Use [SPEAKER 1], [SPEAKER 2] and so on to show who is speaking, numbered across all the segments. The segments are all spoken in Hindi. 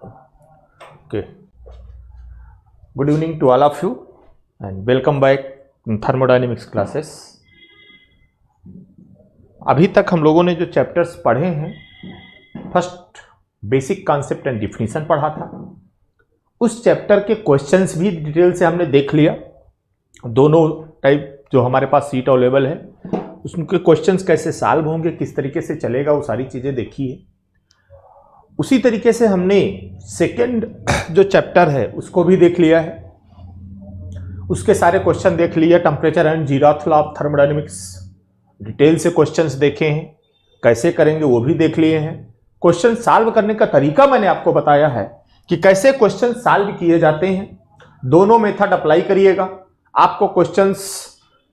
[SPEAKER 1] Okay. Good evening to all of you and welcome back in thermodynamics classes. अभी तक हम लोगों ने जो चैप्टर्स पढ़े हैं, first basic concept and definition पढ़ा था। उस चैप्टर के क्वेश्चंस भी डिटेल से हमने देख लिया। दोनों टाइप जो हमारे पास सीट अवेलेबल है, उसके क्वेश्चंस कैसे सॉल्व होंगे, किस तरीके से चलेगा, वो सारी चीज़ें देखी है। उसी तरीके से हमने सेकंड जो चैप्टर है उसको भी देख लिया है, उसके सारे क्वेश्चन देख लिया। Temperature and zeroth law of thermodynamics detail से क्वेश्चंस देखे हैं, कैसे करेंगे वो भी देख लिए हैं। क्वेश्चन सॉल्व करने का तरीका मैंने आपको बताया है कि कैसे क्वेश्चन सॉल्व किए जाते हैं। दोनों मेथड अप्लाई करिएगा। आपको क्वेश्चंस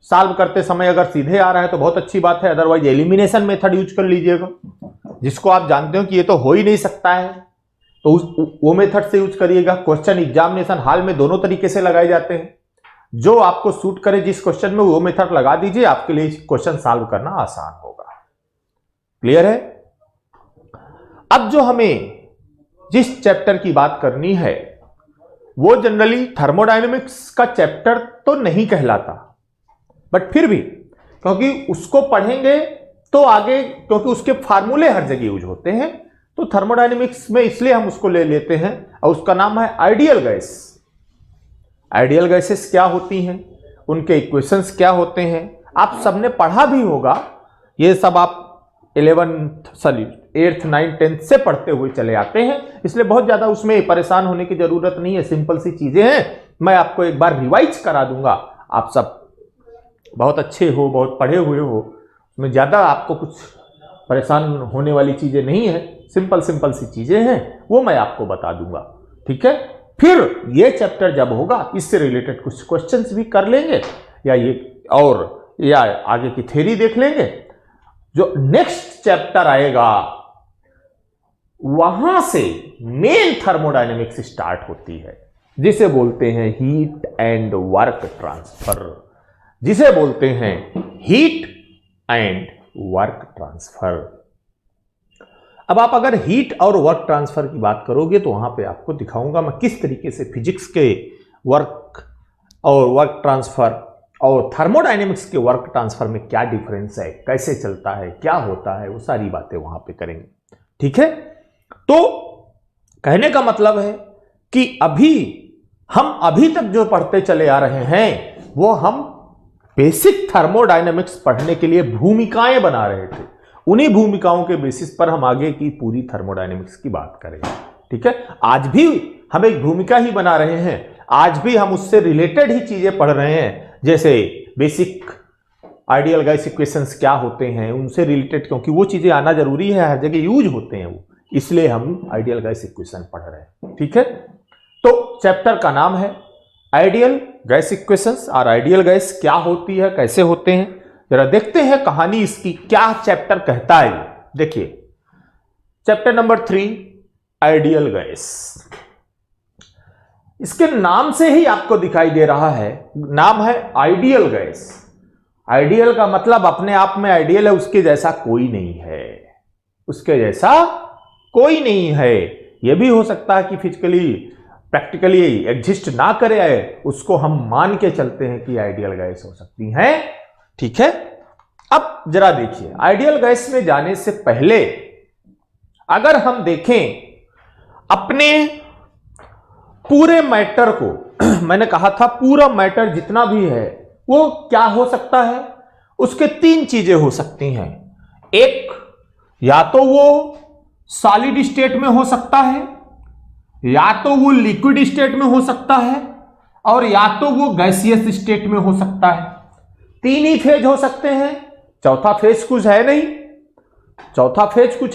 [SPEAKER 1] सॉल्व करते समय अगर सीधे आ रहा है तो बहुत अच्छी बात है, अदरवाइज एलिमिनेशन मेथड यूज कर लीजिएगा, जिसको आप जानते हो कि ये तो हो ही नहीं सकता है, तो वो मेथड से यूज करिएगा। क्वेश्चन एग्जामिनेशन हॉल में दोनों तरीके से लगाए जाते हैं, जो आपको सूट करे जिस क्वेश्चन में वो मेथड लगा दीजिए, आपके लिए क्वेश्चन सॉल्व करना आसान होगा। क्लियर है? अब जो हमें जिस चैप्टर की बात करनी है वो जनरली थर्मोडायनेमिक्स का चैप्टर तो नहीं कहलाता, बट फिर भी क्योंकि उसको पढ़ेंगे तो आगे, क्योंकि उसके फार्मूले हर जगह यूज होते हैं, तो थर्मोडायनेमिक्स में इसलिए हम उसको ले लेते हैं। और उसका नाम है आइडियल गैस। आइडियल गैसेस क्या होती हैं, उनके इक्वेशंस क्या होते हैं, आप सबने पढ़ा भी होगा। ये सब आप 8th 9th 10th से पढ़ते हुए चले आते हैं, इसलिए बहुत ज़्यादा उसमें परेशान होने की ज़रूरत नहीं है। सिंपल सी चीज़ें हैं, मैं आपको एक बार रिवाइज करा दूंगा। आप सब बहुत अच्छे हो, बहुत पढ़े हुए हो, उसमें ज़्यादा आपको कुछ परेशान होने वाली चीज़ें नहीं है। सिंपल सी चीज़ें हैं, वो मैं आपको बता दूंगा। ठीक है? फिर ये चैप्टर जब होगा, इससे रिलेटेड कुछ क्वेश्चंस भी कर लेंगे, या आगे की थ्योरी देख लेंगे। जो नेक्स्ट चैप्टर आएगा वहां से मेन थर्मोडायनेमिक्स स्टार्ट होती है, जिसे बोलते हैं हीट एंड वर्क ट्रांसफर। जिसे बोलते हैं हीट एंड वर्क ट्रांसफर। अब आप अगर हीट और वर्क ट्रांसफर की बात करोगे तो वहां पे आपको दिखाऊंगा मैं किस तरीके से फिजिक्स के वर्क और वर्क ट्रांसफर और थर्मोडायनेमिक्स के वर्क ट्रांसफर में क्या डिफरेंस है, कैसे चलता है, क्या होता है, वो सारी बातें वहां पे करेंगे। ठीक है? तो कहने का मतलब है कि हम अभी तक जो पढ़ते चले आ रहे हैं वो हम बेसिक थर्मोडायनेमिक्स पढ़ने के लिए भूमिकाएं बना रहे थे। उन्हीं भूमिकाओं के बेसिस पर हम आगे की पूरी थर्मोडायनेमिक्स की बात करेंगे। ठीक है? आज भी हम एक भूमिका ही बना रहे हैं, आज भी हम उससे रिलेटेड ही चीजें पढ़ रहे हैं, जैसे बेसिक आइडियल गैस इक्वेशंस क्या होते हैं, उनसे रिलेटेड, क्योंकि वो चीजें आना जरूरी है, हर जगह यूज होते हैं वो, इसलिए हम आइडियल गैस इक्वेशन पढ़ रहे हैं। ठीक है? तो चैप्टर का नाम है आइडियल गैस इक्वेशंस। और आइडियल गैस क्या होती है, कैसे होते हैं, जरा देखते हैं कहानी इसकी, क्या चैप्टर कहता है। देखिए चैप्टर नंबर 3 आइडियल गैस। इसके नाम से ही आपको दिखाई दे रहा है, नाम है आइडियल गैस। आइडियल का मतलब अपने आप में आइडियल है, उसके जैसा कोई नहीं है, उसके जैसा कोई नहीं है। यह भी हो सकता है कि फिजिकली प्रैक्टिकली एग्जिस्ट ना करे, उसको हम मान के चलते हैं कि आइडियल गैस हो सकती है। ठीक है? अब जरा देखिए, आइडियल गैस में जाने से पहले अगर हम देखें अपने पूरे मैटर को मैंने कहा था पूरा मैटर जितना भी है वो क्या हो सकता है, उसके 3 चीजें हो सकती हैं। एक, या तो वो सॉलिड स्टेट में हो सकता है, या तो वो लिक्विड स्टेट में हो सकता है, और या तो वो गैसियस स्टेट में हो सकता है। 3 ही फेज हो सकते हैं, चौथा फेज कुछ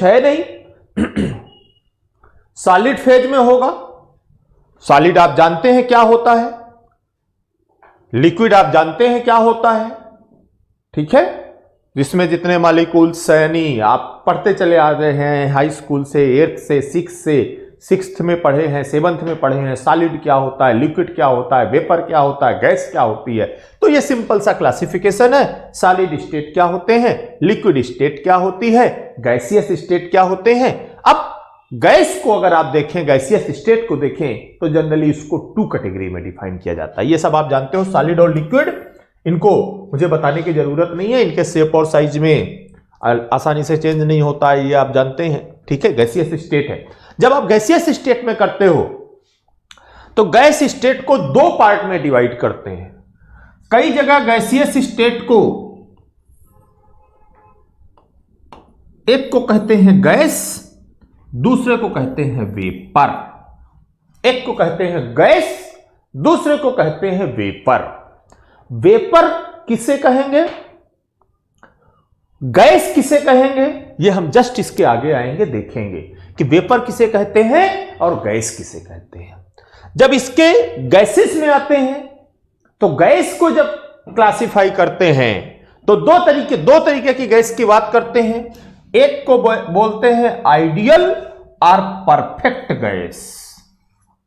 [SPEAKER 1] है नहीं। सॉलिड फेज में होगा, सॉलिड आप जानते हैं क्या होता है, लिक्विड आप जानते हैं क्या होता है। ठीक है? जिसमें जितने मॉलिक्यूल्स यानी आप पढ़ते चले आ रहे हैं हाई स्कूल से, 8th से 6th से, 6th में पढ़े हैं, 7th में पढ़े हैं, सॉलिड क्या होता है, लिक्विड क्या होता है, वेपर क्या होता है, गैस क्या होती है। तो ये सिंपल सा क्लासिफिकेशन है। सॉलिड स्टेट क्या होते हैं, लिक्विड स्टेट क्या होती है, गैसियस स्टेट क्या होते हैं। अब गैस को अगर आप देखें, गैसियस स्टेट को देखें, तो जनरली इसको 2 कैटेगरी में डिफाइन किया जाता है। ये सब आप जानते हो, सॉलिड और लिक्विड, इनको मुझे बताने की जरूरत नहीं है, इनके शेप और साइज में आसानी से चेंज नहीं होता है, ये आप जानते हैं, ठीक है। गैसियस स्टेट है। जब आप गैसियस स्टेट में करते हो तो गैस स्टेट को 2 पार्ट में डिवाइड करते हैं। कई जगह गैसियस स्टेट को एक को कहते हैं गैस, दूसरे को कहते हैं वेपर। एक को कहते हैं गैस, दूसरे को कहते हैं वेपर। वेपर किसे कहेंगे, गैस किसे कहेंगे, ये हम जस्ट इसके आगे आएंगे, देखेंगे कि वेपर किसे कहते हैं और गैस किसे कहते हैं। जब इसके गैसेस में आते हैं तो गैस को जब क्लासिफाई करते हैं तो दो तरीके की गैस की बात करते हैं। एक को बोलते हैं आइडियल और परफेक्ट गैस,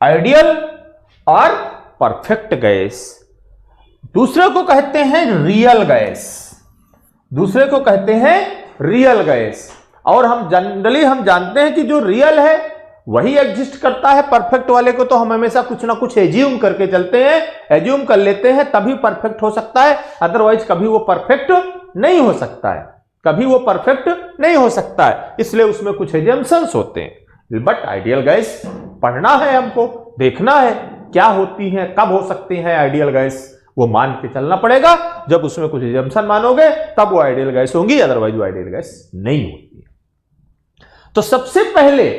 [SPEAKER 1] आइडियल और परफेक्ट गैस। दूसरे को कहते हैं रियल गैस, दूसरे को कहते हैं रियल गैस। और हम जनरली हम जानते हैं कि जो रियल है वही एग्जिस्ट करता है, परफेक्ट वाले को तो हम हमेशा कुछ ना कुछ एज्यूम करके चलते हैं, एज्यूम कर लेते हैं, तभी परफेक्ट हो सकता है, अदरवाइज कभी वो परफेक्ट नहीं हो सकता है, कभी वो परफेक्ट नहीं हो सकता है, इसलिए उसमें कुछ एजम्पशंस होते हैं। बट आइडियल गैस पढ़ना है हमको, देखना है क्या होती है, कब हो सकती है आइडियल गैस, वो मान के चलना पड़ेगा। जब उसमें कुछ एजम्पशन मानोगे तब वो आइडियल गैस होंगी, अदरवाइज वो आइडियल गैस नहीं होती है। तो सबसे पहले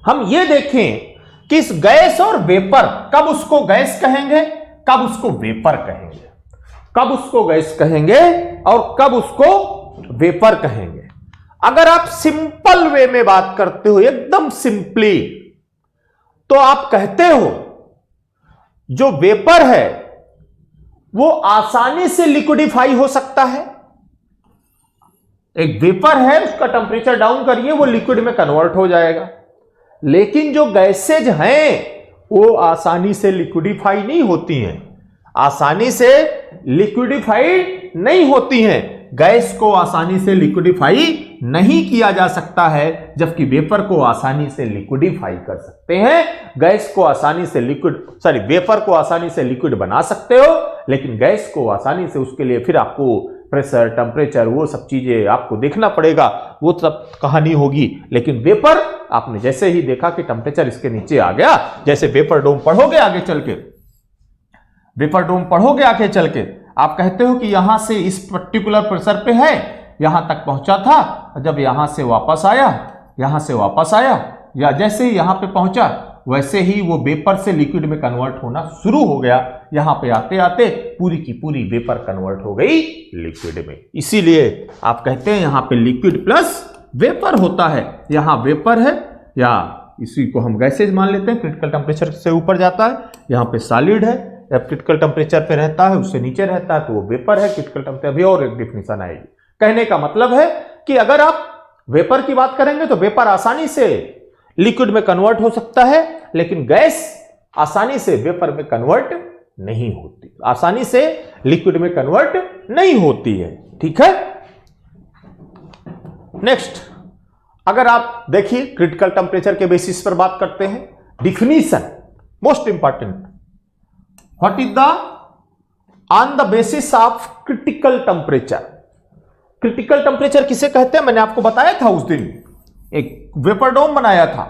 [SPEAKER 1] हम ये देखें कि इस गैस और वेपर, कब उसको गैस कहेंगे, कब उसको वेपर कहेंगे, कब उसको गैस कहेंगे और कब उसको वेपर कहेंगे। अगर आप सिंपल वे में बात करते हो, एकदम सिंपली, तो आप कहते हो जो वेपर है वो आसानी से लिक्विडिफाई हो सकता है। एक वेपर है, उसका टेंपरेचर डाउन करिए, वो लिक्विड में कन्वर्ट हो जाएगा। लेकिन जो गैसेज हैं वो आसानी से लिक्विडिफाई नहीं होती हैं, आसानी से लिक्विडिफाइड नहीं होती हैं। गैस को आसानी से लिक्विडिफाई नहीं किया जा सकता है, जबकि वेपर को आसानी से लिक्विडिफाई कर सकते हैं। गैस को आसानी से वेपर को आसानी से लिक्विड बना सकते हो, लेकिन गैस को आसानी से, उसके लिए फिर आपको प्रेशर, टेम्परेचर, वो सब चीजें आपको देखना पड़ेगा, वो सब कहानी होगी। लेकिन वेपर, आपने जैसे ही देखा कि टेम्परेचर इसके नीचे आ गया, जैसे वेपर डोम पढ़ोगे आगे चल के, वेपर डोम पढ़ोगे आगे चल के, आप कहते हो कि यहां से इस पर्टिकुलर प्रेशर पे है, यहां तक पहुंचा था, जब यहां से वापस आया, यहां से वापस आया, या जैसे ही यहां पे पहुंचा वैसे ही वो वेपर से लिक्विड में कन्वर्ट होना शुरू हो गया। यहां पे आते आते पूरी की पूरी वेपर कन्वर्ट हो गई लिक्विड में। इसीलिए आप कहते हैं यहां पे लिक्विड प्लस वेपर होता है। यहां वेपर है, या इसी को हम गैसेज मान लेते हैं, क्रिटिकल टेम्परेचर से ऊपर जाता है। यहां पे सॉलिड है, जब क्रिटिकल टेम्परेचर पे रहता है, उससे नीचे रहता है तो वो वेपर है। क्रिटिकल टेम्परेचर, अभी और एक डिफिनेशन आएगी। कहने का मतलब है कि अगर आप वेपर की बात करेंगे तो वेपर आसानी से लिक्विड में कन्वर्ट हो सकता है, लेकिन गैस आसानी से वेपर में कन्वर्ट नहीं होती, आसानी से लिक्विड में कन्वर्ट नहीं होती है। ठीक है, नेक्स्ट, अगर आप देखिए क्रिटिकल टेम्परेचर के बेसिस पर बात करते हैं, definition most important, what is the on the basis of critical temperature. Critical temperature किसे कहते हैं, मैंने आपको बताया था उस दिन, एक वेपर डोम बनाया था,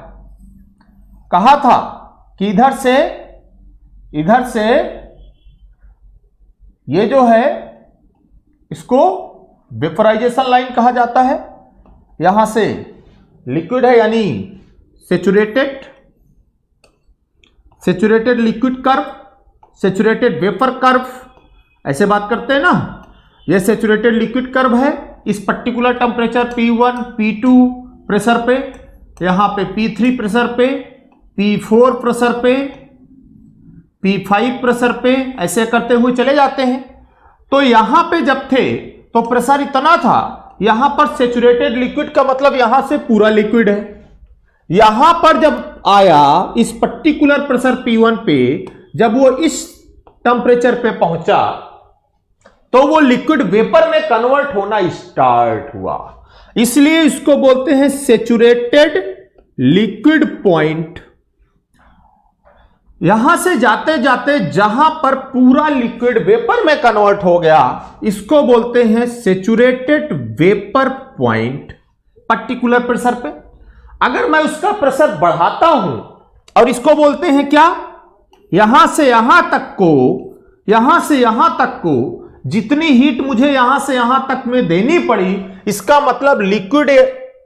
[SPEAKER 1] कहा था कि इधर से ये जो है इसको वेपराइजेशन लाइन कहा जाता है। यहां से लिक्विड है, यानी saturated liquid curve, saturated vapour curve, ऐसे बात करते हैं ना। ये सेचुरेटेड लिक्विड कर्व है, इस particular temperature P1 P2 pressure पे, यहां पे P3 प्रेशर पे, P4 प्रेशर पे, P5 प्रेशर पे, ऐसे करते हुए चले जाते हैं। तो यहां पे जब थे तो प्रेशर इतना था, यहां पर सेचुरेटेड लिक्विड का मतलब यहां से पूरा लिक्विड है। यहां पर जब आया इस पर्टिकुलर प्रेशर P1 पे, जब वो इस टेम्परेचर पे पहुंचा तो वो लिक्विड वेपर में कन्वर्ट होना स्टार्ट हुआ, इसलिए इसको बोलते हैं सेचुरेटेड लिक्विड पॉइंट, यहां से जाते जाते जहां पर पूरा लिक्विड वेपर में कन्वर्ट हो गया, इसको बोलते हैं saturated vapour point. Particular pressure पे अगर मैं उसका प्रेशर बढ़ाता हूं, और इसको बोलते हैं क्या, यहां से यहां तक को, यहां से यहां तक को जितनी हीट मुझे यहां से यहां तक में देनी पड़ी, इसका मतलब लिक्विड,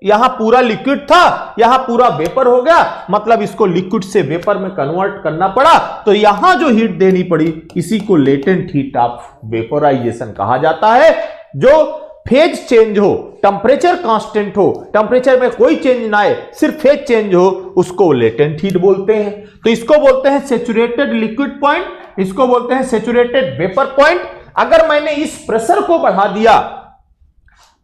[SPEAKER 1] यहां पूरा लिक्विड था, यहां पूरा वेपर हो गया, मतलब इसको लिक्विड से वेपर में कन्वर्ट करना पड़ा, तो यहां जो हीट देनी पड़ी इसी को लेटेंट हीट ऑफ वेपोराइजेशन कहा जाता है। जो फेज चेंज हो, टेम्परेचर कांस्टेंट हो, टेम्परेचर में कोई चेंज ना आए, सिर्फ फेज चेंज हो, उसको लेटेंट हीट बोलते हैं। तो इसको बोलते हैं सैचुरेटेड लिक्विड पॉइंट, इसको बोलते हैं सैचुरेटेड वेपर पॉइंट। अगर मैंने इस प्रेशर को बढ़ा दिया,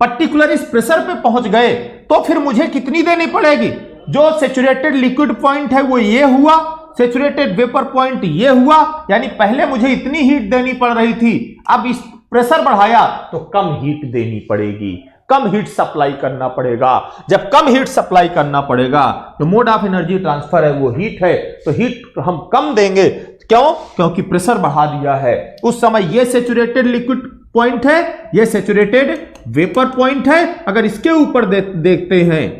[SPEAKER 1] पर्टिकुलर इस प्रेशर पे पहुंच गए, तो फिर मुझे कितनी देनी पड़ेगी, जो सैचुरेटेड लिक्विड पॉइंट है वो ये हुआ, सैचुरेटेड वेपर पॉइंट ये हुआ, यानी पहले मुझे इतनी हीट देनी पड़ रही थी, अब इस प्रेशर बढ़ाया तो कम हीट देनी पड़ेगी, कम हीट सप्लाई करना पड़ेगा। जब कम हीट सप्लाई करना पड़ेगा तो मोड ऑफ एनर्जी ट्रांसफर है वो हीट है, तो हीट हम कम देंगे। क्यों? क्योंकि प्रेशर बढ़ा दिया है। उस समय ये सैचुरेटेड लिक्विड पॉइंट है, ये सैचुरेटेड वेपर पॉइंट है। अगर इसके ऊपर देखते हैं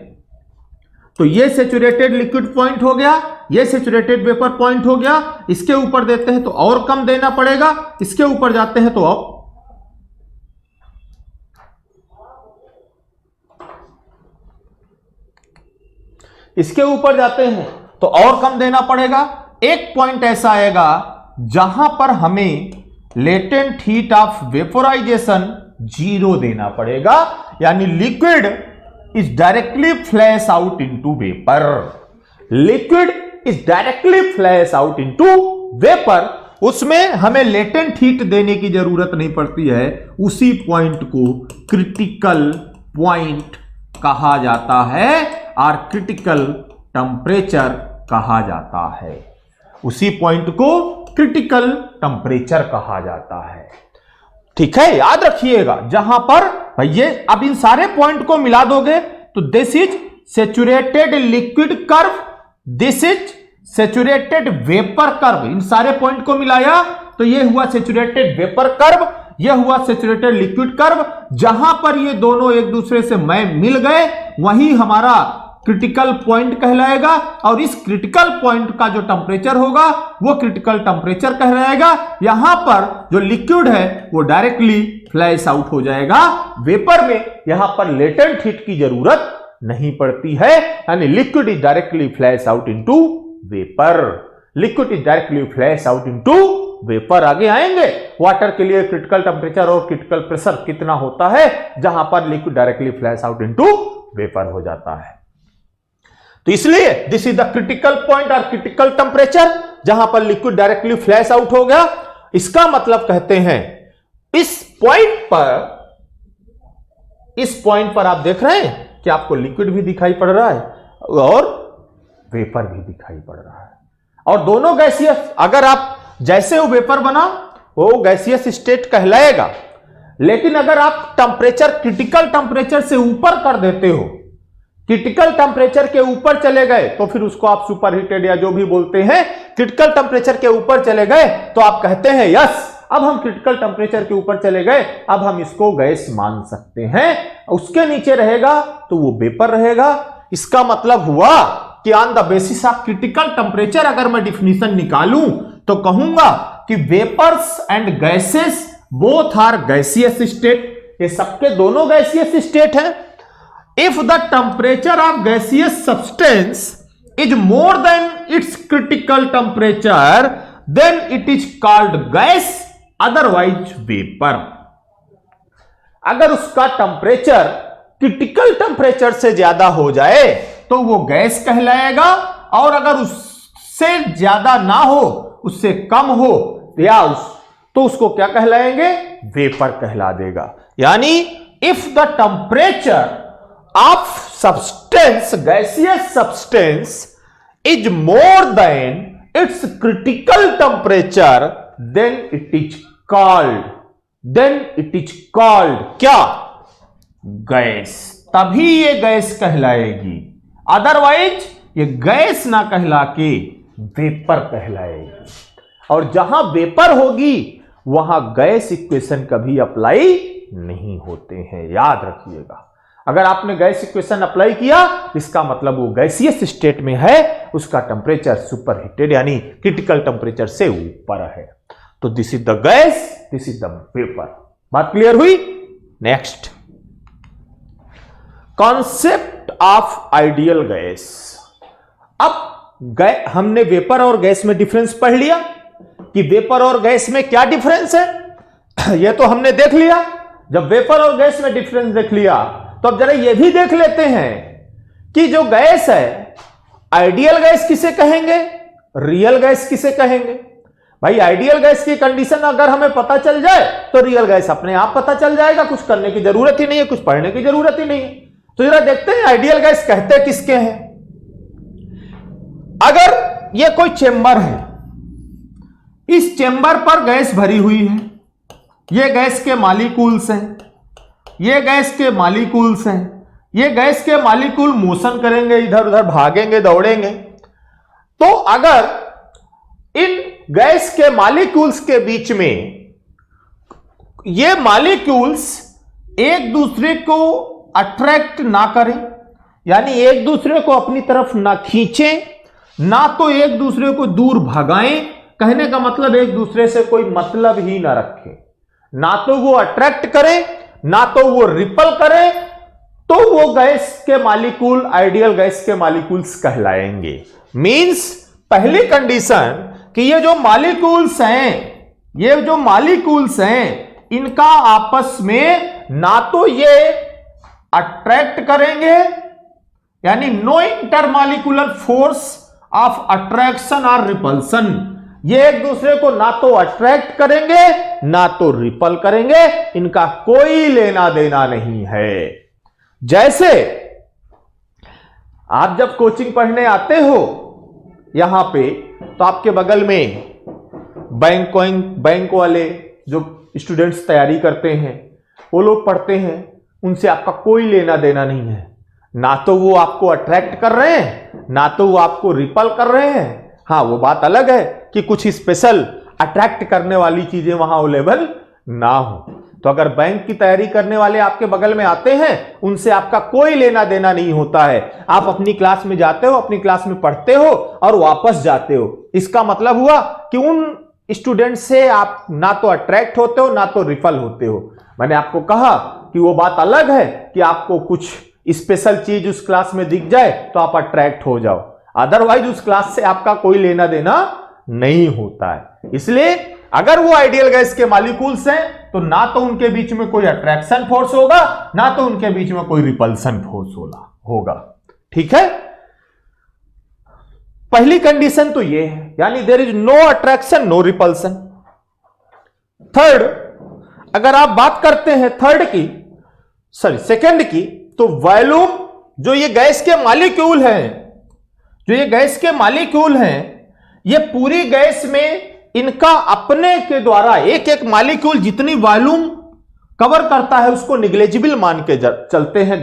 [SPEAKER 1] तो ये सैचुरेटेड लिक्विड पॉइंट हो गया, ये सैचुरेटेड वेपर पॉइंट हो गया। इसके ऊपर देते हैं तो और कम देना पड़ेगा, इसके ऊपर जाते हैं तो और, इसके ऊपर जाते हैं तो और कम देना पड़ेगा। एक पॉइंट ऐसा आएगा जहां पर हमें लेटेंट हीट ऑफ वेपोराइजेशन 0 देना पड़ेगा, यानी liquid is directly flash out into vapour, liquid is directly flash out into vapour. उसमें हमें लेटेंट हीट देने की जरूरत नहीं पड़ती है। उसी पॉइंट को क्रिटिकल पॉइंट कहा जाता है और क्रिटिकल टेम्परेचर कहा जाता है। उसी पॉइंट को क्रिटिकल टेम्परेचर कहा जाता है। ठीक है, याद रखिएगा। जहां पर भैया अब इन सारे पॉइंट को मिला दोगे तो this is saturated liquid curve, this is saturated vapour curve. इन सारे पॉइंट को मिलाया तो ये हुआ सैचुरेटेड वेपर कर्व, यह हुआ सैचुरेटेड लिक्विड कर्व। जहां पर ये दोनों एक दूसरे से मिल गए वही हमारा क्रिटिकल पॉइंट कहलाएगा, और इस क्रिटिकल पॉइंट का जो टेम्परेचर होगा वो क्रिटिकल टेम्परेचर कहलाएगा। यहां पर जो लिक्विड है वो डायरेक्टली फ्लैश आउट हो जाएगा वेपर में, यहां पर लेटेंट हीट की जरूरत नहीं पड़ती है, यानी liquid is directly flash out into vapour, liquid is directly flash out into vapour. आगे आएंगे वाटर के लिए क्रिटिकल टेम्परेचर और क्रिटिकल प्रेशर कितना होता है, जहां पर liquid directly flash out into vapour हो जाता है। तो इसलिए this is the critical point और क्रिटिकल टेम्परेचर, जहां पर लिक्विड डायरेक्टली फ्लैश आउट हो गया। इसका मतलब कहते हैं इस पॉइंट पर आप देख रहे हैं कि आपको लिक्विड भी दिखाई पड़ रहा है और वेपर भी दिखाई पड़ रहा है, और दोनों गैसियस। अगर आप जैसे वो वेपर बना वो गैसियस स्टेट कहलाएगा, लेकिन अगर आप टेम्परेचर क्रिटिकल टेम्परेचर से ऊपर कर देते हो, क्रिटिकल टेम्परेचर के ऊपर चले गए तो फिर उसको आप सुपर हीटेड या जो भी बोलते हैं, क्रिटिकल टेम्परेचर के ऊपर चले गए तो आप कहते हैं यस अब हम क्रिटिकल टेम्परेचर के ऊपर चले गए, अब हम इसको गैस मान सकते हैं। उसके नीचे रहेगा तो वो वेपर रहेगा। इसका मतलब हुआ कि on the basis of critical temperature अगर मैं डिफिनीशन निकालूं तो कहूंगा कि vapours and gases both are gaseous state, ये सबके दोनों गैसियस स्टेट हैं। If the temperature of gaseous substance is more than its critical temperature, then it is called gas, otherwise vapor. अगर उसका टेम्परेचर क्रिटिकल टेम्परेचर से ज्यादा हो जाए तो वो गैस कहलाएगा, और अगर उससे ज्यादा ना हो, उससे कम हो या तो उसको क्या कहलाएंगे, वेपर कहला देगा। यानी if the temperature of substance, gaseous substance is more than its critical temperature, then it is called क्या, गैस। तभी ये गैस कहलाएगी। अदरवाइज ये गैस ना कहला के वेपर कहलाएगी, और जहां वेपर होगी वहां गैस इक्वेशन कभी अप्लाई नहीं होते हैं, याद रखिएगा। अगर आपने गैस इक्वेशन अप्लाई किया इसका मतलब वो गैसियस स्टेट में है, उसका टेम्परेचर सुपर हीटेड यानी क्रिटिकल टेम्परेचर से ऊपर है। तो this is the gas, this is the vapour. बात क्लियर हुई? Next, concept of ideal gas. अब हमने वेपर और गैस में डिफरेंस पढ़ लिया कि वेपर और गैस में क्या डिफरेंस है, यह तो हमने देख लिया। जब वेपर और गैस में डिफरेंस देख लिया तो अब जरा यह भी देख लेते हैं कि जो गैस है, आइडियल गैस किसे कहेंगे, रियल गैस किसे कहेंगे। भाई आइडियल गैस की कंडीशन अगर हमें पता चल जाए तो रियल गैस अपने आप पता चल जाएगा, कुछ करने की जरूरत ही नहीं है, कुछ पढ़ने की जरूरत ही नहीं है। तो जरा देखते हैं आइडियल गैस कहते किसके हैं। अगर यह कोई चेंबर है, इस चेंबर पर गैस भरी हुई है, यह गैस के मॉलिक्यूल्स हैं, ये गैस के मॉलिक्यूल्स हैं, ये गैस के मॉलिक्यूल मोशन करेंगे, इधर उधर भागेंगे, दौड़ेंगे। तो अगर इन गैस के मॉलिक्यूल्स के बीच में ये मॉलिक्यूल्स एक दूसरे को अट्रैक्ट ना करें, यानी एक दूसरे को अपनी तरफ ना खींचें, ना तो एक दूसरे को दूर भगाएं, कहने का मतलब एक दूसरे से कोई मतलब ही ना रखें, ना तो वो अट्रैक्ट करें ना तो वो रिपल करे, तो वो गैस के मॉलिक्यूल आइडियल गैस के मॉलिक्यूल्स कहलाएंगे। मींस पहली कंडीशन कि ये जो मॉलिक्यूल्स हैं, इनका आपस में ना तो ये अट्रैक्ट करेंगे, यानी no intermolecular force of attraction और रिपल्सन, ये एक दूसरे को ना तो अट्रैक्ट करेंगे ना तो रिपल करेंगे, इनका कोई लेना देना नहीं है। जैसे आप जब कोचिंग पढ़ने आते हो यहां पे, तो आपके बगल में बैंक वाले जो स्टूडेंट्स तैयारी करते हैं वो लोग पढ़ते हैं, उनसे आपका कोई लेना देना नहीं है, ना तो वो आपको अट्रैक्ट कर रहे हैं ना तो वो आपको रिपल कर रहे हैं। हाँ, वो बात अलग है कि कुछ स्पेशल अट्रैक्ट करने वाली चीजें वहां अवेलेबल ना हो। तो अगर बैंक की तैयारी करने वाले आपके बगल में आते हैं, उनसे आपका कोई लेना देना नहीं होता है। आप अपनी क्लास में जाते हो, अपनी क्लास में पढ़ते हो और वापस जाते हो। इसका मतलब हुआ कि उन स्टूडेंट से आप ना तो अट्रैक्ट होते हो ना तो रिपल होते हो। मैंने आपको कहा कि वो बात अलग है कि आपको कुछ स्पेशल चीज उस क्लास में दिख जाए तो आप अट्रैक्ट हो जाओ, अदरवाइज उस क्लास से आपका कोई लेना देना नहीं होता है। इसलिए अगर वो आइडियल गैस के मॉलिक्यूल्स हैं तो ना तो उनके बीच में कोई अट्रैक्शन फोर्स होगा ना तो उनके बीच में कोई रिपल्सन फोर्स होगा। ठीक है, पहली कंडीशन तो ये है, यानी there is no attraction no repulsion. Third, अगर आप बात करते हैं सेकंड की, तो वॉल्यूम जो ये गैस के मॉलिक्यूल हैं, ये पूरी गैस में इनका अपने के द्वारा एक एक मॉलिक्यूल जितनी वॉल्यूम कवर करता है उसको निग्लेजिबल मान के चलते हैं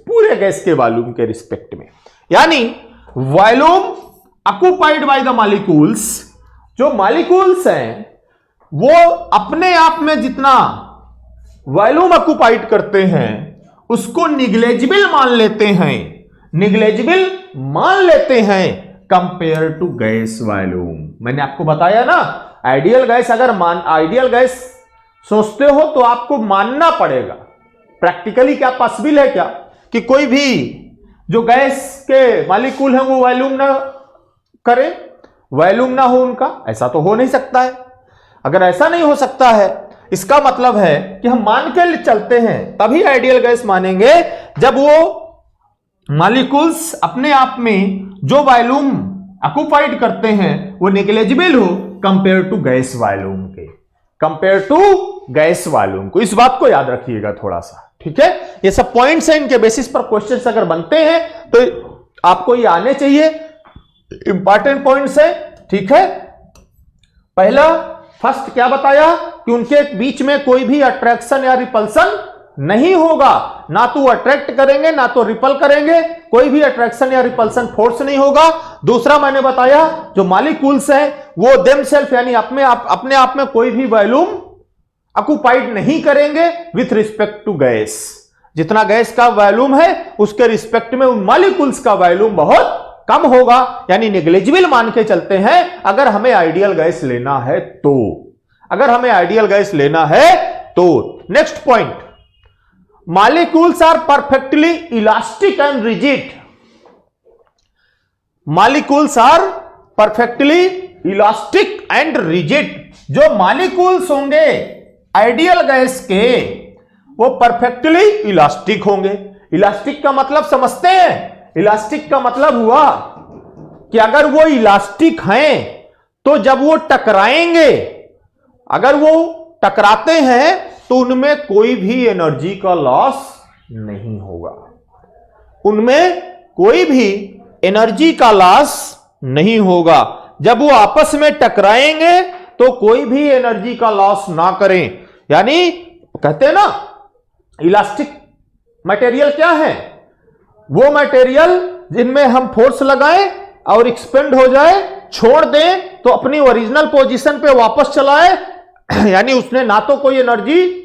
[SPEAKER 1] पूरे गैस के वॉल्यूम के रिस्पेक्ट में। यानी volume occupied by the molecules, जो मॉलिक्यूल्स हैं वो अपने आप में जितना वॉल्यूम ऑक्युपाइड करते हैं उसको निग्लेजिबल मान लेते हैं कंपेयर टू गैस वॉल्यूम। मैंने आपको बताया ना, आइडियल गैस सोचते हो तो आपको मानना पड़ेगा। प्रैक्टिकली क्या पॉसिबल है क्या कि कोई भी जो गैस के मॉलिक्यूल है वो वॉल्यूम ना करे, वॉल्यूम ना हो उनका? ऐसा तो हो नहीं सकता है। अगर ऐसा नहीं हो सकता है, इसका मतलब है कि हम मान के चलते हैं तभी आइडियल गैस मानेंगे जब वो मॉलिक्यूल्स अपने आप में जो वॉल्यूम ऑक्युपाइड करते हैं वो नेग्लिजिबल हो कंपेयर टू गैस वॉल्यूम को। इस बात को याद रखिएगा थोड़ा सा, ठीक है। ये सब पॉइंट्स हैं, इनके बेसिस पर क्वेश्चंस अगर बनते हैं तो आपको ये आने चाहिए, इंपॉर्टेंट पॉइंट्स है, ठीक है। फर्स्ट क्या बताया कि उनके बीच में कोई भी अट्रैक्शन या रिपल्सन नहीं होगा, ना तो अट्रैक्ट करेंगे ना तो रिपल करेंगे, कोई भी अट्रैक्शन या रिपल्सन फोर्स नहीं होगा। दूसरा मैंने बताया जो मॉलिक्यूल्स हैं वो देमसेल्फ यानी अपने आप में कोई भी वॉल्यूम ऑक्युपाइड नहीं करेंगे विथ रिस्पेक्ट टू गैस। जितना गैस का वॉल्यूम है उसके रिस्पेक्ट में उन मॉलिक्यूल्स का वॉल्यूम बहुत कम होगा, यानी नेग्लिजिबल मान के चलते हैं अगर हमें आइडियल गैस लेना है तो। अगर हमें आइडियल गैस लेना है तो next point, molecules are perfectly elastic and rigid. Molecules are perfectly elastic and rigid. जो मॉलिक्यूल्स होंगे आइडियल गैस के वो परफेक्टली इलास्टिक होंगे। इलास्टिक का मतलब समझते हैं? इलास्टिक का मतलब हुआ कि अगर वो इलास्टिक हैं तो जब वो टकराएंगे, अगर वो टकराते हैं तो उनमें कोई भी एनर्जी का लॉस नहीं होगा, उनमें कोई भी एनर्जी का लॉस नहीं होगा। जब वो आपस में टकराएंगे तो कोई भी एनर्जी का लॉस ना करें। यानी कहते हैं ना इलास्टिक मटेरियल क्या है? वो मटेरियल जिनमें हम फोर्स लगाएं और एक्सपेंड हो जाए, छोड़ दें तो अपनी ओरिजिनल पोजीशन पे वापस चलाए, यानी उसने ना तो कोई एनर्जी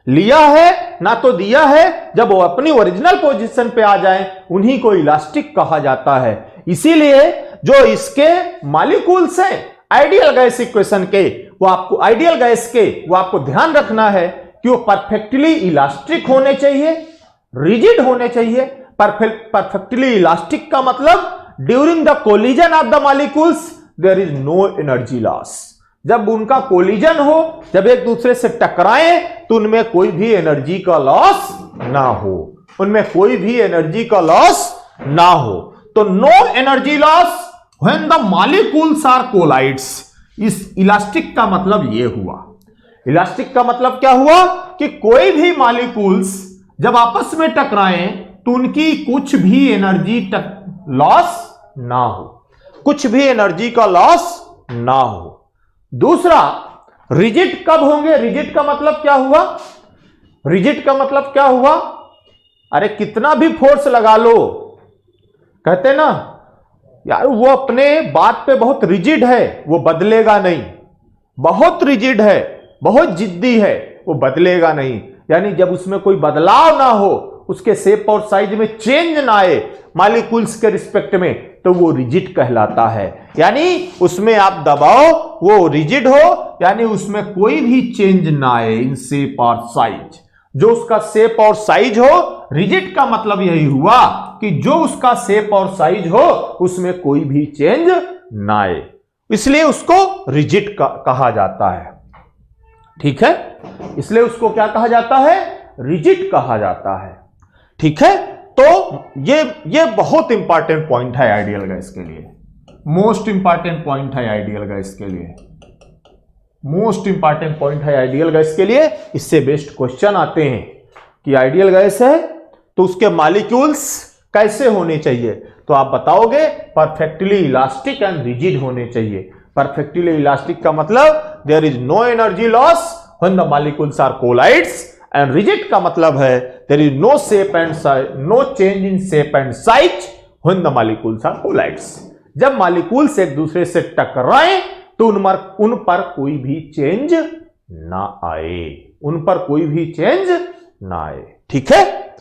[SPEAKER 1] लिया है ना तो दिया है। जब वो अपनी ओरिजिनल पोजीशन पे आ जाए उन्हीं को इलास्टिक कहा जाता है। इसीलिए जो इसके मॉलिक्यूल्स हैं आइडियल गैस इक्वेशन के, वो आपको आइडियल गैस के वो आपको ध्यान रखना है कि वो परफेक्टली इलास्टिक होने चाहिए, रिजिड होने चाहिए। परफेक्टली इलास्टिक का मतलब during the collision of the molecules there is no energy loss. जब उनका कोलिजन हो, जब एक दूसरे से टकराएं तो उनमें कोई भी एनर्जी का लॉस ना हो, उनमें कोई भी एनर्जी का लॉस ना हो। तो no energy loss when the molecules are collides. इस इलास्टिक का मतलब यह हुआ। इलास्टिक का मतलब क्या हुआ कि कोई भी मॉलिक्यूल्स जब आपस में टकराएं तो उनकी कुछ भी एनर्जी लॉस ना हो, कुछ भी एनर्जी का लॉस ना हो। दूसरा, रिजिड कब होंगे? रिजिड का मतलब क्या हुआ? रिजिड का मतलब क्या हुआ? अरे कितना भी फोर्स लगा लो, कहते ना यार वो अपने बात पे बहुत रिजिड है, वो बदलेगा नहीं, बहुत रिजिड है, बहुत जिद्दी है, वो बदलेगा नहीं। यानी जब उसमें कोई बदलाव ना हो, उसके शेप और साइज में चेंज ना आए मॉलिक्यूल्स के रिस्पेक्ट में, तो वो रिजिड कहलाता है। यानी उसमें आप दबाओ वो रिजिड हो, यानी उसमें कोई भी चेंज ना आए इन शेप और साइज। जो उसका शेप और साइज हो, रिजिड का मतलब यही हुआ कि जो उसका शेप और साइज हो उसमें कोई भी चेंज ना आए, इसलिए उसको रिजिड कहा जाता है। ठीक है, इसलिए उसको क्या कहा जाता है? रिजिड कहा जाता है। ठीक है, तो ये बहुत इंपॉर्टेंट पॉइंट है आइडियल गैस के लिए, मोस्ट इंपॉर्टेंट पॉइंट है आइडियल गैस के लिए, मोस्ट इंपॉर्टेंट पॉइंट है आइडियल गैस के लिए। इससे बेस्ट क्वेश्चन आते हैं कि आइडियल गैस है तो उसके मॉलिक्यूल्स कैसे होने चाहिए, तो आप बताओगे परफेक्टली इलास्टिक एंड रिजिड होने चाहिए। परफेक्टली इलास्टिक का मतलब there is no energy loss when the molecules are collides, and rigid का मतलब है there is no shape and no change in shape and size when the molecules are collides. जब मॉलिक्यूल्स एक दूसरे से टकराएं तो उन पर कोई भी चेंज ना आए, उन पर कोई भी चेंज ना आए। ठीक है,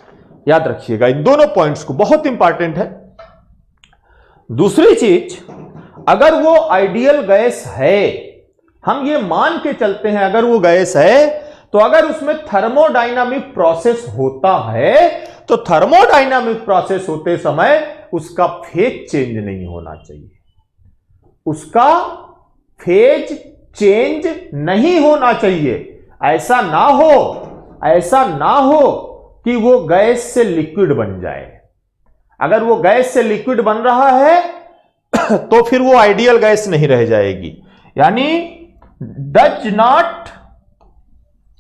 [SPEAKER 1] याद रखिएगा इन दोनों पॉइंट्स को, बहुत इंपॉर्टेंट है। दूसरी चीज, अगर वो आइडियल गैस है, हम ये मान के चलते हैं अगर वो गैस है, तो अगर उसमें थर्मोडायनामिक प्रोसेस होता है तो थर्मोडायनामिक प्रोसेस होते समय उसका फेज चेंज नहीं होना चाहिए, उसका फेज चेंज नहीं होना चाहिए। ऐसा ना हो कि वो गैस से लिक्विड बन जाए। अगर वो गैस से लिक्विड बन रहा है तो फिर वो आइडियल गैस नहीं रह जाएगी। यानी does not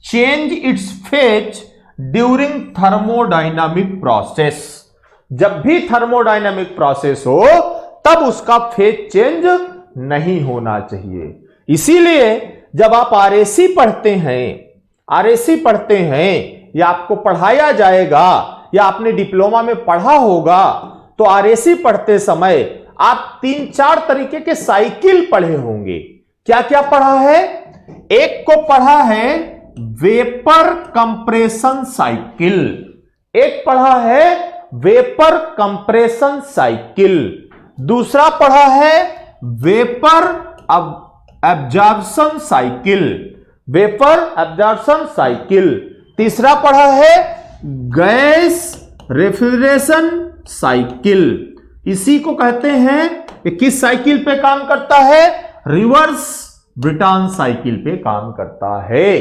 [SPEAKER 1] change it's phase during thermodynamic process. जब भी थर्मोडायनामिक प्रोसेस हो तब उसका फेज चेंज नहीं होना चाहिए। इसीलिए जब आप आरएसी पढ़ते हैं या आपको पढ़ाया जाएगा या आपने डिप्लोमा में पढ़ा होगा, तो आरएसी पढ़ते समय आप 3-4 तरीके के साइकिल पढ़े होंगे। क्या क्या पढ़ा है? एक को पढ़ा है वेपर कंप्रेशन साइकिल, एक पढ़ा है वेपर कंप्रेशन साइकिल, दूसरा पढ़ा है vapour absorption cycle, vapour absorption cycle, तीसरा पढ़ा है गैस रेफ्रिजरेशन साइकिल। इसी को कहते हैं कि किस साइकिल पे काम करता है? रिवर्स ब्रिटॉन साइकिल पे काम करता है।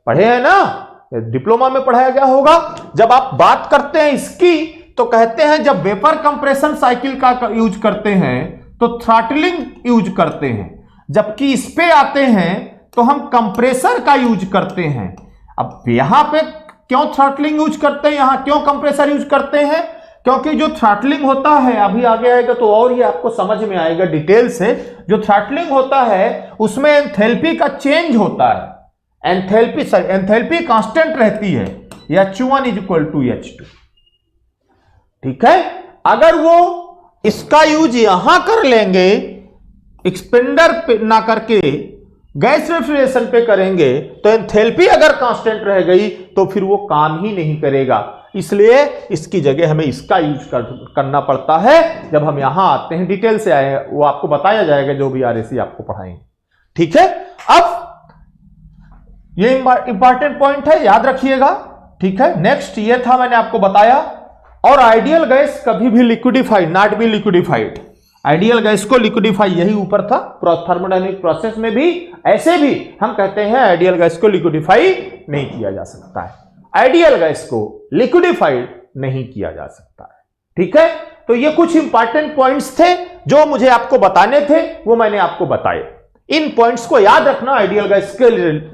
[SPEAKER 1] पढ़े हैं ना, डिप्लोमा में पढ़ाया गया होगा। जब आप बात करते हैं इसकी तो कहते हैं जब वेपर कंप्रेशन साइकिल का यूज करते हैं तो थ्रॉटलिंग यूज करते हैं, जबकि इस पे आते हैं तो हम कंप्रेसर का यूज करते हैं। अब यहां पे क्यों थ्रॉटलिंग यूज करते हैं, यहां क्यों कंप्रेसर यूज करते हैं? क्योंकि जो थ्रॉटलिंग होता है, अभी आगे आएगा तो और ये आपको समझ में आएगा डिटेल से, जो थ्रॉटलिंग होता है उसमें एंथैल्पी का चेंज होता है, एंथैल्पी कांस्टेंट रहती है, H1 = H2। ठीक है, अगर वो इसका यूज यहां कर लेंगे, एक्सपेंडर पे ना करके गैस रेफ्रिजरेशन पे करेंगे, तो एंथैल्पी अगर कांस्टेंट रह गई तो फिर वो काम ही नहीं करेगा। इसलिए इसकी जगह हमें इसका यूज करना पड़ता है। जब हम यहां आते हैं, डिटेल से आए, वो आपको बताया जाएगा जो भी आरएसी आपको पढ़ाएंगे। ठीक है, अब ये इंपॉर्टेंट पॉइंट है, याद रखिएगा। ठीक है, नेक्स्ट ये था, मैंने आपको बताया। और आइडियल गैस कभी भी liquefied, not be liquefied. Ideal gas को लिक्विडिफाई, यही ऊपर था, थर्मोडायनेमिक प्रोसेस में भी ऐसे भी हम कहते हैं आइडियल गैस को लिक्विडिफाई नहीं किया जा सकता है, आइडियल गैस को लिक्विडिफाइड नहीं किया जा सकता है। ठीक है, तो ये कुछ इंपॉर्टेंट पॉइंट्स थे जो मुझे आपको बताने थे, वो मैंने आपको बताए। इन पॉइंट्स को याद रखना आइडियल गैस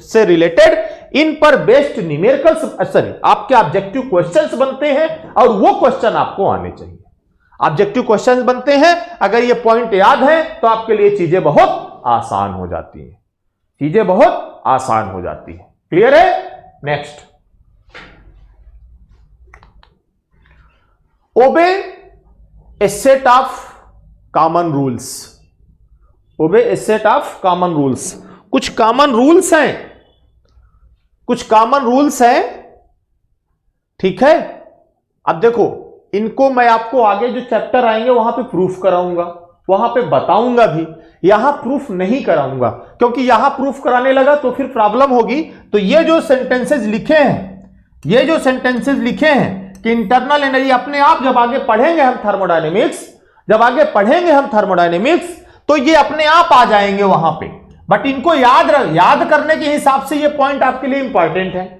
[SPEAKER 1] से रिलेटेड। इन पर बेस्ड न्यूमेरिकल्स आपके ऑब्जेक्टिव क्वेश्चंस बनते हैं और वो क्वेश्चन आपको आने चाहिए। ऑब्जेक्टिव क्वेश्चंस बनते हैं, अगर ये पॉइंट याद है तो आपके लिए चीजें बहुत आसान हो जाती हैं, चीजें बहुत आसान हो जाती है। क्लियर है? Next, obey a set of common rules. Obey a set of common rules. कुछ कॉमन रूल्स हैं, कुछ कॉमन रूल्स हैं। ठीक है, अब देखो, इनको मैं आपको आगे जो चैप्टर आएंगे वहां पे प्रूफ कराऊंगा, वहां पे बताऊंगा भी। यहां प्रूफ नहीं कराऊंगा, क्योंकि यहां प्रूफ कराने लगा तो फिर प्रॉब्लम होगी। तो ये जो सेंटेंसेस लिखे हैं, ये जो सेंटेंसेस लिखे हैं कि इंटरनल एनर्जी, अपने आप जब आगे पढ़ेंगे हम थर्मोडायनेमिक्स, जब आगे पढ़ेंगे हम थर्मोडायनेमिक्स, तो ये अपने आप आ जाएंगे वहां पे। बट इनको याद करने के हिसाब से ये पॉइंट आपके लिए इंपॉर्टेंट है।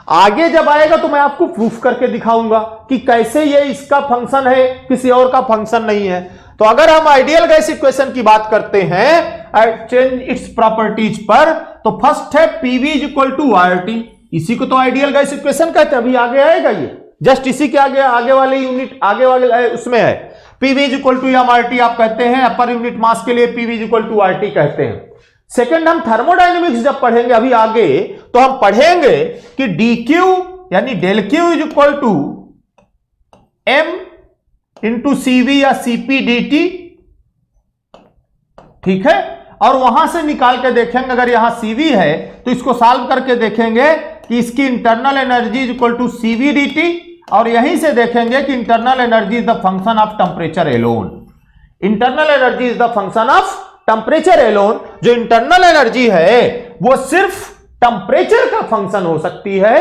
[SPEAKER 1] आगे जब आएगा तो मैं आपको प्रूफ करके दिखाऊंगा कि कैसे ये इसका फंक्शन है, किसी और का फंक्शन नहीं है। तो अगर हम आइडियल गैस इक्वेशन की बात करते हैं चेंज इट्स प्रॉपर्टीज पर, तो फर्स्ट है PV = RT। इसी को तो आइडियल गैस इक्वेशन कहते हैं। अभी आगे आएगा ये, जस्ट इसी के आगे वाले यूनिट, आगे वाले उसमें है PV = mRT आप कहते हैं। अपर यूनिट मास के लिए PV = RT कहते हैं। सेकंड, हम थर्मोडायनेमिक्स जब पढ़ेंगे अभी आगे, तो हम पढ़ेंगे कि dq यानी del Q = m × CV या CP dt। ठीक है, और वहां से निकाल के देखेंगे, अगर यहां CV है तो इसको सॉल्व करके देखेंगे कि इसकी इंटरनल एनर्जी = CV dt, और यहीं से देखेंगे कि internal energy is the function of temperature alone. Internal energy is the function of temperature alone. जो इंटरनल एनर्जी है वो सिर्फ टेम्परेचर का फंक्शन हो सकती है,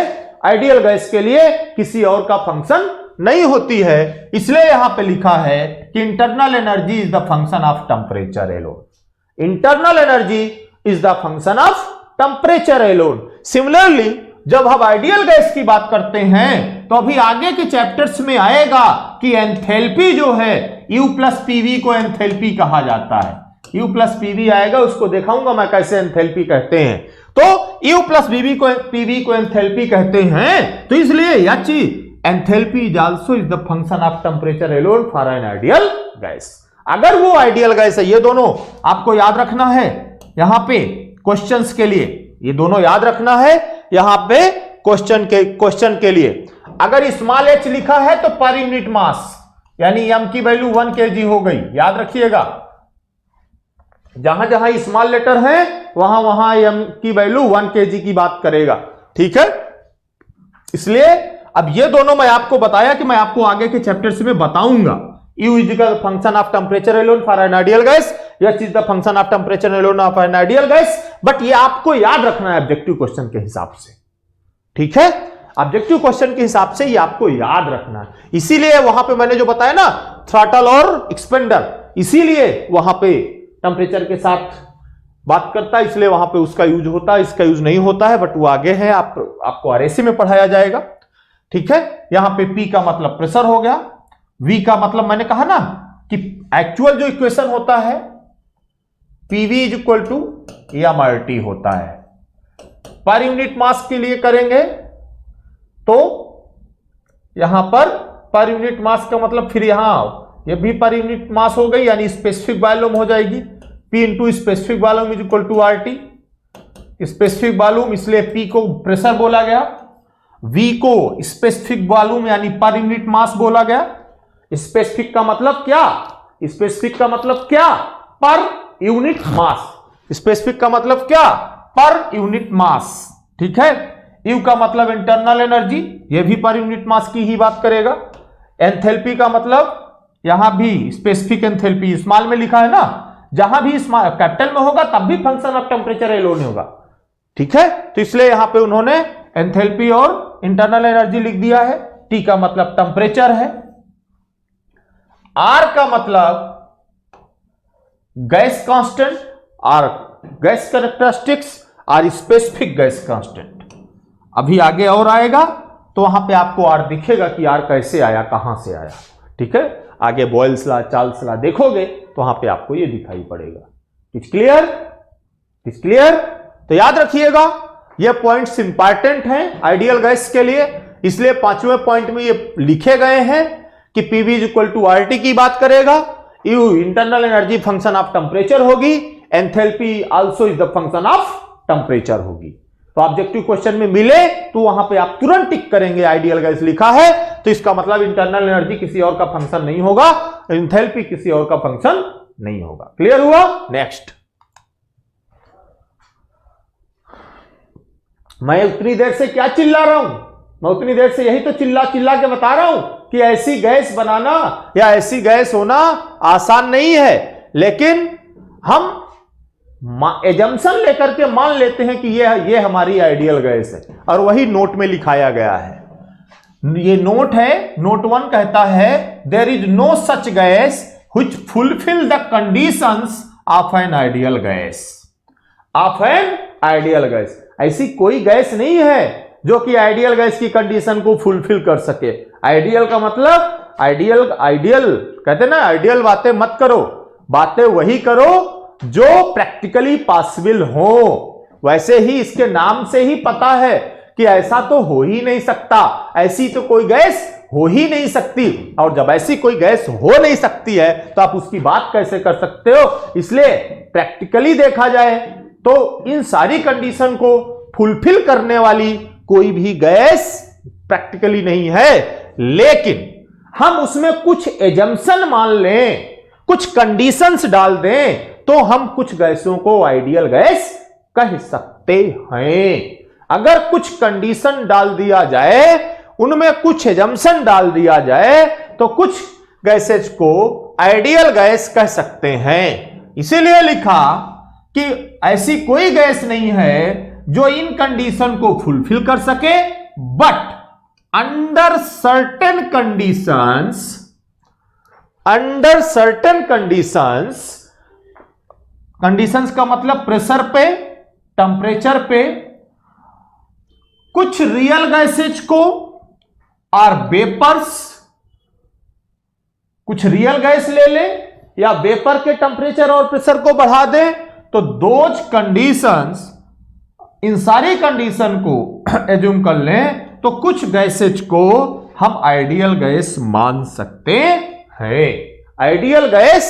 [SPEAKER 1] आइडियल गैस के लिए किसी और का फंक्शन नहीं होती है। इसलिए यहां पे लिखा है कि internal energy is the function of temperature alone. Internal energy is the function of temperature alone. Similarly जब हम आइडियल गैस की बात करते हैं तो अभी आगे के चैप्टर्स में आएगा कि एंथैल्पी जो है U + PV को एंथैल्पी कहा जाता है। U + PV आएगा, उसको दिखाऊंगा मैं कैसे एंथैल्पी कहते हैं। तो U + PV को एंथैल्पी कहते हैं। तो इसलिए यह चीज enthalpy is also is the function of temperature alone for an ideal gas. अगर वो आइडियल गैस है, ये दोनों आपको याद रखना है यहां पे क्वेश्चंस के लिए, ये दोनों याद रखना है यहां पे क्वेश्चन के लिए अगर स्मॉल h लिखा है तो पर यूनिट मास, यानी m की वैल्यू 1 kg हो गई। याद रखिएगा, जहां जहां स्मॉल लेटर है वहां वहां m की वैल्यू 1 kg की बात करेगा। ठीक है, इसलिए अब ये दोनों मैं आपको बताया कि मैं आपको आगे के चैप्टर्स में बताऊंगा। U is the function of temperature alone for an ideal gas, H is the function of temperature alone of an ideal gas, but ये आपको याद रखना है ऑब्जेक्टिव क्वेश्चन के हिसाब से। ठीक है, ऑब्जेक्टिव क्वेश्चन के हिसाब से ये आपको याद रखना है। इसीलिए वहां पे मैंने जो बताया ना थ्रॉटल और एक्सपेंडर, इसीलिए वहां पे टेम्परेचर के साथ बात करता है, इसलिए वहां पे उसका यूज होता है, इसका यूज नहीं होता है, बट वो आगे है, आपको आरएसी में पढ़ाया जाएगा। ठीक है, यहां पे P का मतलब प्रेशर हो गया, V का मतलब मैंने कहा ना कि एक्चुअल जो इक्वेशन होता है PV is equal to MRT होता है। पर यूनिट मास के लिए करेंगे तो यहां पर यूनिट मास का मतलब फिर यहां ये भी पर यूनिट मास हो गई, यानी स्पेसिफिक वॉल्यूम हो जाएगी। P into specific volume is equal to RT। Specific volume इसलिए P को प्रेशर बोला गया, V को स्पेसिफिक वॉल्यूम यानी पर यूनिट मास बोला गया। स्पेसिफिक का मतलब क्या? स्पेसिफिक का मतलब क्या? पर यूनिट मास। स्पेसिफिक का मतलब क्या? पर यूनिट मास। ठीक है, यू का मतलब इंटरनल एनर्जी, यह भी पर यूनिट मास की ही बात करेगा। एंथैल्पी का मतलब यहां भी स्पेसिफिक एंथैल्पी स्मॉल में लिखा है ना, जहां भी कैपिटल में होगा तब भी फंक्शन ऑफ टेम्परेचर एलोन होगा। ठीक है, तो इसलिए यहां पे उन्होंने एंथैल्पी और इंटरनल एनर्जी लिख दिया है। टी का मतलब टेम्परेचर है। आर का मतलब गैस कांस्टेंट और गैस कैरेक्टरिस्टिक्स और स्पेसिफिक गैस कांस्टेंट। अभी आगे और आएगा तो वहां पे आपको आर दिखेगा कि आर कैसे आया, कहां से आया। ठीक है, आगे बॉयल्स लॉ, चार्ल्स लॉ देखोगे तो वहां पे आपको ये दिखाई पड़ेगा। It's clear? It's clear? तो याद रखिएगा ये पॉइंट्स इंपॉर्टेंट हैं आइडियल गैस के लिए, इसलिए पांचवें पॉइंट में ये लिखे गए हैं कि PV is equal to RT की बात करेगा, U internal energy function of temperature होगी, enthalpy also is the function of temperature होगी। तो ऑब्जेक्टिव क्वेश्चन में मिले तो वहां पे आप तुरंत टिक करेंगे आइडियल गैस लिखा है तो इसका मतलब इंटरनल एनर्जी किसी और का फंक्शन नहीं होगा, एंथैल्पी किसी और का फंक्शन नहीं होगा। क्लियर हुआ? नेक्स्ट, मैं उतनी देर से क्या चिल्ला रहा हूं? मैं उतनी देर से यही तो चिल्ला चिल्ला के बता रहा हूं कि ऐसी गैस बनाना या ऐसी गैस होना आसान नहीं है, लेकिन हम एजम्पशन लेकर के मान लेते हैं कि ये हमारी आइडियल गैस है, और वही नोट में लिखाया गया है। ये नोट है, नोट 1 कहता है there is no such gas which fulfil the conditions of an ideal gas. Of an ideal gas, ऐसी कोई गैस नहीं है जो कि आइडियल गैस की कंडीशन को फुलफिल कर सके। आइडियल का मतलब आइडियल कहते हैं ना, आइडियल बातें मत करो, बातें वही करो जो प्रैक्टिकली पॉसिबल हो। वैसे ही इसके नाम से ही पता है कि ऐसा तो हो ही नहीं सकता, ऐसी तो कोई गैस हो ही नहीं सकती, और जब ऐसी कोई गैस हो नहीं सकती है तो आप उसकी बात कैसे कर सकते हो? इसलिए प्रैक्टिकली देखा जाए तो इन सारी कंडीशन को फुलफिल करने वाली कोई भी गैस प्रैक्टिकली नहीं है, लेकिन हम उसमें कुछ एजम्पशन मान लें, कुछ कंडीशंस डाल दें तो हम कुछ गैसों को आइडियल गैस कह सकते हैं। अगर कुछ कंडीशन डाल दिया जाए, उनमें कुछ एजम्पशन डाल दिया जाए तो कुछ गैसेज को आइडियल गैस कह सकते हैं। इसीलिए लिखा कि ऐसी कोई गैस नहीं है जो इन कंडीशन को फुलफिल कर सके, बट अंडर सर्टेन कंडीशंस का मतलब प्रेशर पे, टेम्परेचर पे, कुछ रियल गैसेज को और वेपर्स, कुछ रियल गैस ले ले या वेपर के टेम्परेचर और प्रेशर को बढ़ा दे, तो दोज कंडीशंस, इन सारी कंडीशन को एज्यूम कर लें तो कुछ गैसेज को हम आइडियल गैस मान सकते हैं। आइडियल गैस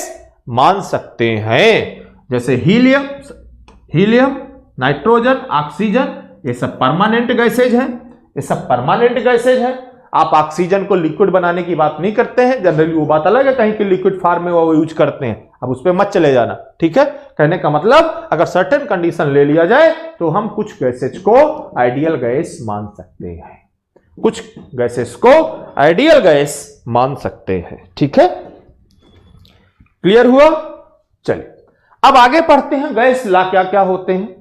[SPEAKER 1] मान सकते हैं, जैसे हीलियम, नाइट्रोजन, ऑक्सीजन, ये सब परमानेंट गैसेज हैं। ये सब परमानेंट गैसेज है। आप ऑक्सीजन को लिक्विड बनाने की बात नहीं करते हैं, जनरली वो बात अलग है, कहीं के लिक्विड फॉर्म में वो यूज करते हैं, अब उस पर मत चले जाना, ठीक है। कहने का मतलब अगर सर्टेन कंडीशन ले लिया जाए तो हम कुछ गैसेज को आइडियल गैस मान सकते हैं, कुछ गैसेस को आइडियल गैस मान सकते हैं, ठीक है। क्लियर हुआ? चलिए अब आगे पढ़ते हैं गैस लॉ क्या क्या होते हैं।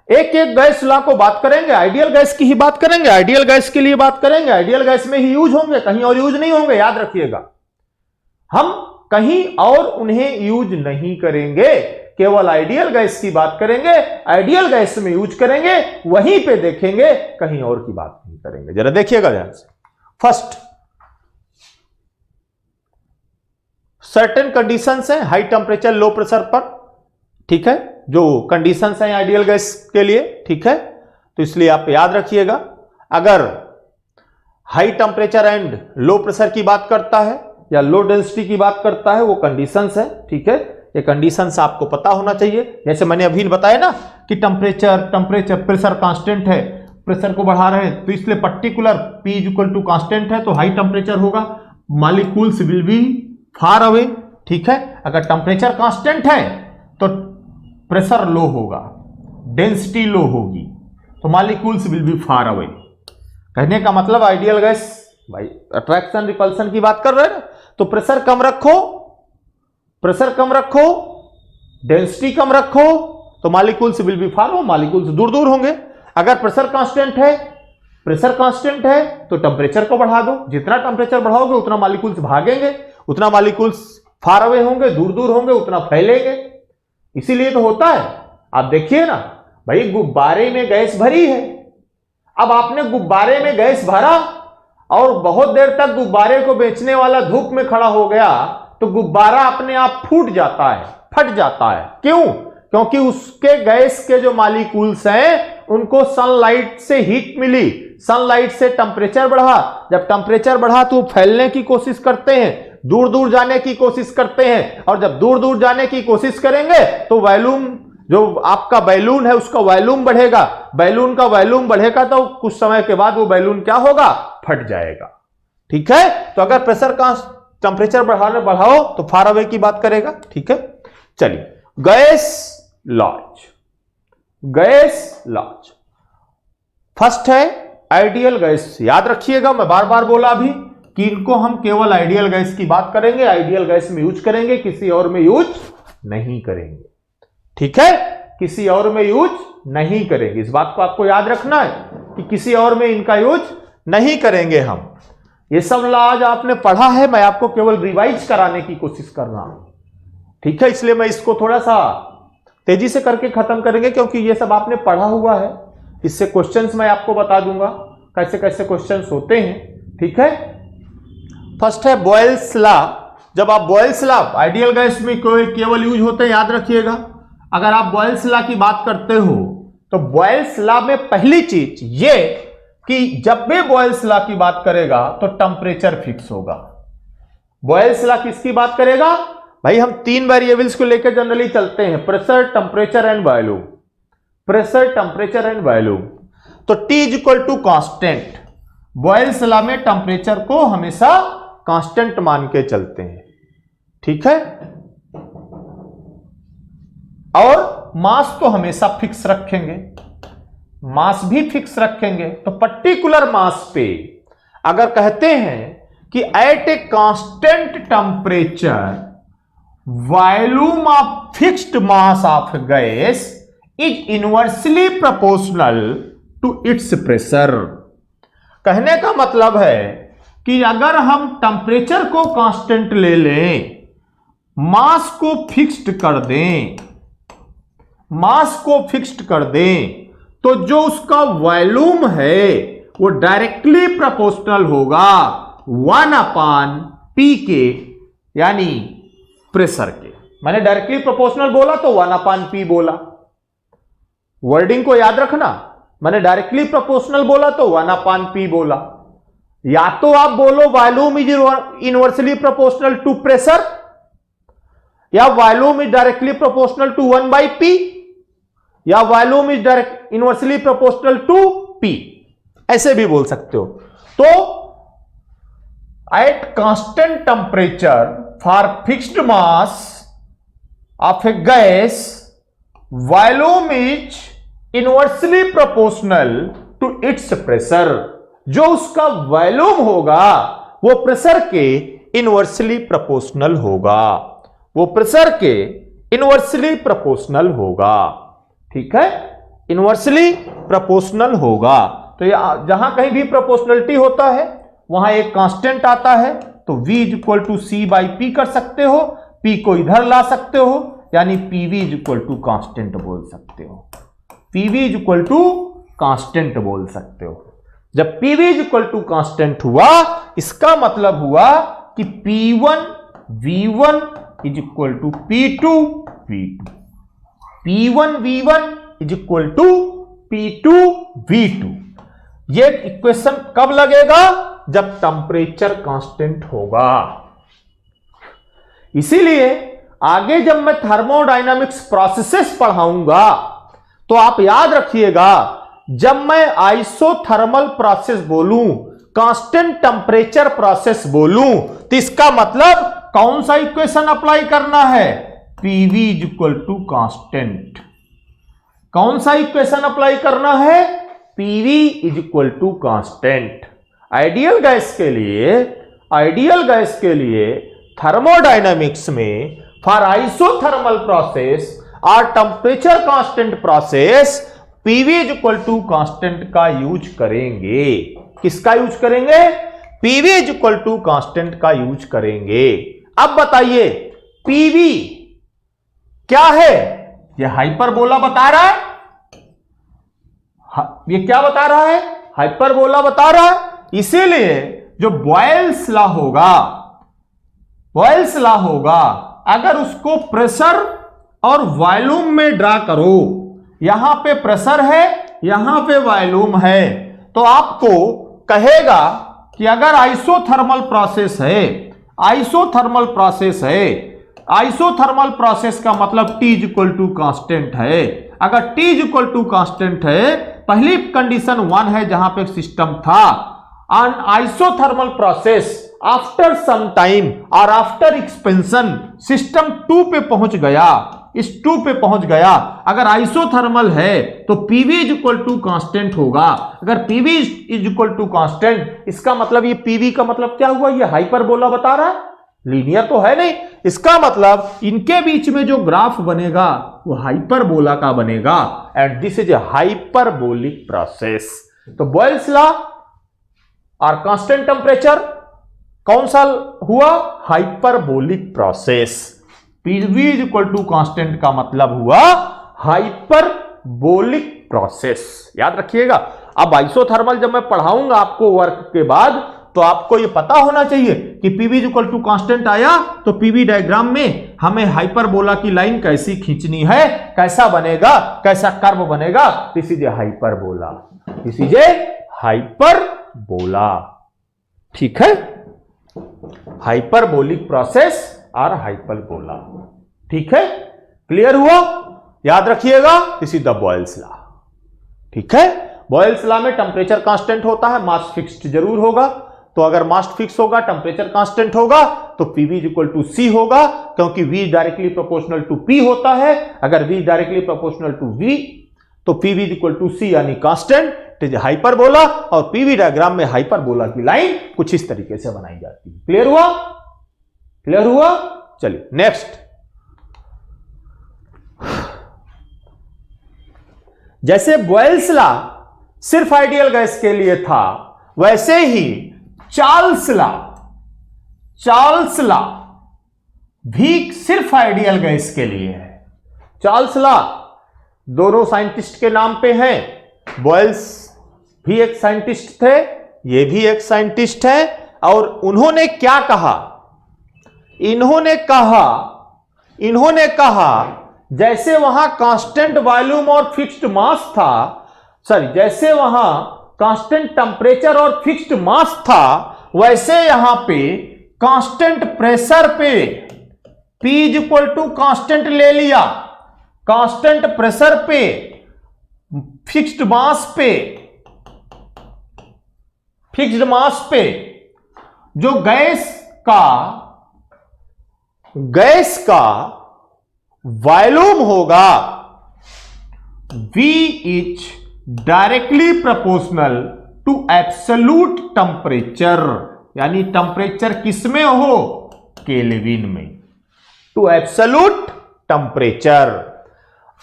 [SPEAKER 1] एक एक गैस लॉ को बात करेंगे, आइडियल गैस की ही बात करेंगे, आइडियल गैस के लिए बात करेंगे, आइडियल गैस में ही यूज होंगे, कहीं और यूज नहीं होंगे, याद रखिएगा। हम कहीं और उन्हें यूज नहीं करेंगे, केवल आइडियल गैस की बात करेंगे, आइडियल गैस में यूज करेंगे, वहीं पे देखेंगे, कहीं और की बात नहीं करेंगे। जरा देखिएगा ध्यान से। फर्स्ट, सर्टेन कंडीशंस हैं हाई टेम्परेचर लो प्रेशर पर, ठीक है, जो कंडीशंस हैं आइडियल गैस के लिए, ठीक है। तो इसलिए आप याद रखिएगा, अगर high temperature and low pressure की बात करता है या लो डेंसिटी की बात करता है, वो कंडीशंस है, ठीक है। ये कंडीशंस आपको पता होना चाहिए। जैसे मैंने अभी बताया ना कि टेम्परेचर प्रेशर कांस्टेंट है, प्रेशर को बढ़ा रहे हैं तो इसलिए particular P equal to constant है, तो हाई टेम्परेचर होगा, molecules will be far away, ठीक है। अगर टेम्परेचर कांस्टेंट है तो प्रेशर लो होगा, डेंसिटी लो होगी, तो molecules will be far away. कहने का मतलब आइडियल गैस, भाई अट्रैक्शन रिपल्सन की बात कर रहे हैं ना, तो प्रेशर कम रखो, डेंसिटी कम रखो, तो molecules will be far, molecules दूर दूर होंगे। अगर प्रेशर कांस्टेंट है तो टेम्परेचर को बढ़ा दो, जितना टेम्परेचर बढ़ाओगे उतना मॉलिक्यूल्स भागेंगे, उतना मॉलिक्यूल्स फार अवे होंगे, दूर दूर होंगे, उतना फैलेंगे। इसीलिए तो होता है। आप देखिए ना भाई, गुब्बारे में गैस भरी है, अब आपने गुब्बारे में गैस भरा और बहुत देर तक गुब्बारे को बेचने वाला धूप में खड़ा हो गया, तो गुब्बारा अपने आप फट जाता है। क्यों? क्योंकि उसके गैस के जो मॉलिक्यूल्स हैं उनको सनलाइट से हीट मिली, सनलाइट से टेम्परेचर बढ़ा, जब टेम्परेचर बढ़ा तो फैलने की कोशिश करते हैं, दूर दूर जाने की कोशिश करते हैं, और जब दूर दूर जाने की कोशिश करेंगे तो वॉल्यूम, जो आपका बैलून है उसका वॉल्यूम बढ़ेगा, बैलून का वॉल्यूम बढ़ेगा तो कुछ समय के बाद वो बैलून क्या होगा, फट जाएगा, ठीक है। तो अगर प्रेशर का टेम्परेचर बढ़ाओ तो फार अवे की बात करेगा, ठीक है। चलिए गैस लॉज फर्स्ट है आइडियल गैस। याद रखिएगा, मैं बार बार बोला अभी कि इनको हम केवल आइडियल गैस की बात करेंगे, आइडियल गैस में यूज करेंगे, किसी और में यूज नहीं करेंगे, ठीक है, किसी और में यूज नहीं करेंगे। इस बात को आपको याद रखना है कि किसी और में इनका यूज नहीं करेंगे हम। ये सब लॉज आपने पढ़ा है, मैं आपको केवल रिवाइज कराने की कोशिश कर रहा हूं, ठीक है। इसलिए मैं इसको थोड़ा सा तेजी से करके खत्म करेंगे, क्योंकि ये सब आपने पढ़ा हुआ है। इससे क्वेश्चंस मैं आपको बता दूंगा कैसे कैसे क्वेश्चंस होते हैं, ठीक है। फर्स्ट है बॉयल्स लॉ। जब आप बॉयल्स लॉ, आइडियल गैस में कोई केवल यूज होते हैं, याद रखिएगा। अगर आप बॉयल्स लॉ की बात करते हो तो बॉयल्स लॉ में पहली चीज ये कि जब भी बॉयल्स लॉ की बात करेगा तो टेम्परेचर फिक्स होगा। बॉयल्स लॉ किसकी बात करेगा भाई? हम तीन वेरिएबल्स को लेकर जनरली चलते हैं, प्रेशर, टेम्परेचर एंड वॉल्यूम। तो T equal to constant, Boyle's law में टेम्परेचर को हमेशा कांस्टेंट मान के चलते हैं, ठीक है। और मास तो हमेशा फिक्स रखेंगे, मास भी फिक्स रखेंगे। तो पर्टिकुलर मास पे अगर कहते हैं कि at a constant temperature volume of fixed mass of gas is inversely proportional to its pressure. कहने का मतलब है कि अगर हम टेम्परेचर को कांस्टेंट ले लें, मास को फिक्स्ड कर दें, तो जो उसका वॉल्यूम है वो डायरेक्टली प्रोपोर्शनल होगा 1/P के, यानी प्रेशर के। मैंने डायरेक्टली प्रोपोर्शनल बोला तो 1/P बोला, वर्डिंग को याद रखना। मैंने डायरेक्टली प्रोपोर्शनल बोला तो 1/P बोला। या तो आप बोलो volume is inversely proportional to pressure, या volume is directly proportional to 1/P, या volume is direct inversely proportional to P। ऐसे भी बोल सकते हो। तो at constant temperature for fixed mass of a gas volume is inversely proportional to its pressure. जो उसका वॉल्यूम होगा वो प्रेशर के इनवर्सली प्रोपोर्शनल होगा, वो प्रेशर के इनवर्सली प्रोपोर्शनल होगा। ठीक है, इनवर्सली प्रोपोर्शनल होगा। तो जहां कहीं भी प्रोपोर्शनलिटी होता है वहां एक कांस्टेंट आता है, तो v is equal to C by P कर सकते हो, p को इधर ला सकते हो, यानी pv is equal to constant बोल सकते हो, pv is equal to constant बोल सकते हो। जब pv is equal to constant हुआ, इसका मतलब हुआ कि p1 v1 is equal to p2 v2, p1 v1 is equal to p2 v2। ये इक्वेशन कब लगेगा? जब टेम्परेचर कांस्टेंट होगा। इसीलिए आगे जब मैं थर्मोडायनामिक्स प्रोसेसेस पढ़ाऊंगा तो आप याद रखिएगा, जब मैं आइसोथर्मल प्रोसेस बोलूं, कांस्टेंट टेम्परेचर प्रोसेस बोलूं, तो इसका मतलब कौन सा इक्वेशन अप्लाई करना है? pv is equal to constant. कौन सा इक्वेशन अप्लाई करना है? pv is equal to constant. Ideal gas के लिए थर्मोडायनामिक्स में फॉर आइसोथर्मल प्रोसेस और temperature constant process pv is equal to constant का यूज करेंगे। किसका यूज करेंगे? pv is equal to constant का यूज करेंगे। अब बताइए pv क्या है? यह हाइपरबोला बता रहा है। ये क्या बता रहा है? हाइपरबोला बता रहा है। इसीलिए जो बॉयल्स लॉ होगा, अगर उसको प्रेशर और वॉल्यूम में ड्रा करो, यहां पे प्रेशर है, यहां पे वॉल्यूम है, तो आपको कहेगा कि अगर आइसोथर्मल प्रोसेस है, का मतलब T is equal to constant है। अगर T is equal to constant है, पहली कंडीशन 1 है जहां पे सिस्टम था, an isothermal process after some time और आफ्टर एक्सपेंशन सिस्टम 2 पे पहुंच गया, इस 2 पे पहुंच गया। अगर आइसोथर्मल है तो pv is equal to constant होगा। अगर pv is equal to constant, इसका मतलब ये pv का मतलब क्या हुआ? ये हाइपरबोला बता रहा है, लीनियर तो है नहीं। इसका मतलब इनके बीच में जो ग्राफ बनेगा वो हाइपरबोला का बनेगा, and this is a hyperbolic process. तो बॉयल्स लॉ और कांस्टेंट टेम्परेचर कौन सा हुआ? Hyperbolic process. pv is equal to constant का मतलब हुआ हाइपरबोलिक प्रोसेस। याद रखिएगा। अब आइसोथर्मल जब मैं पढ़ाऊंगा आपको वर्क के बाद, तो आपको यह पता होना चाहिए कि pv is equal to constant आया तो pv डायग्राम में हमें हाइपरबोला की लाइन कैसी खींचनी है, कैसा बनेगा, कैसा कर्व बनेगा। This is A hyperbola, this is A hyperbola. ठीक है, हाइपरबोलिक प्रोसेस और हाइपरबोला। ठीक है, क्लियर हुआ? याद रखिएगा, this is the Boyle's law. ठीक है, बॉयल्स लॉ में टेम्परेचर कांस्टेंट होता है, मास फिक्स्ड जरूर होगा। तो अगर मास फिक्स होगा, टेम्परेचर कांस्टेंट होगा, तो pv is equal to c होगा, क्योंकि v directly proportional to p होता है। अगर v directly proportional to v, तो pv is equal to c यानी कांस्टेंट, हाइपरबोला। और pv डायग्राम में हाइपरबोला की लाइन कुछ इस तरीके से बनाई जाती है। क्लियर हुआ? क्लियर हुआ? चलिए नेक्स्ट। जैसे बॉयल्स लॉ सिर्फ आइडियल गैस के लिए था, वैसे ही चार्ल्स लॉ भी सिर्फ आइडियल गैस के लिए है। चार्ल्स लॉ दोनों साइंटिस्ट के नाम पे हैं। बॉयल्स भी एक साइंटिस्ट थे, ये भी एक साइंटिस्ट है। और उन्होंने क्या कहा? इन्होंने कहा जैसे वहां कांस्टेंट वॉल्यूम और फिक्स्ड मास था, जैसे वहां कांस्टेंट टेम्परेचर और फिक्स्ड मास था, वैसे यहां पे कांस्टेंट प्रेशर पे P is equal to constant ले लिया, कांस्टेंट प्रेशर पे, फिक्स्ड मास पे फिक्स्ड मास पे जो गैस का वॉल्यूम होगा V is directly proportional to absolute temperature, यानी टेम्परेचर किसमें हो, केल्विन में, to absolute temperature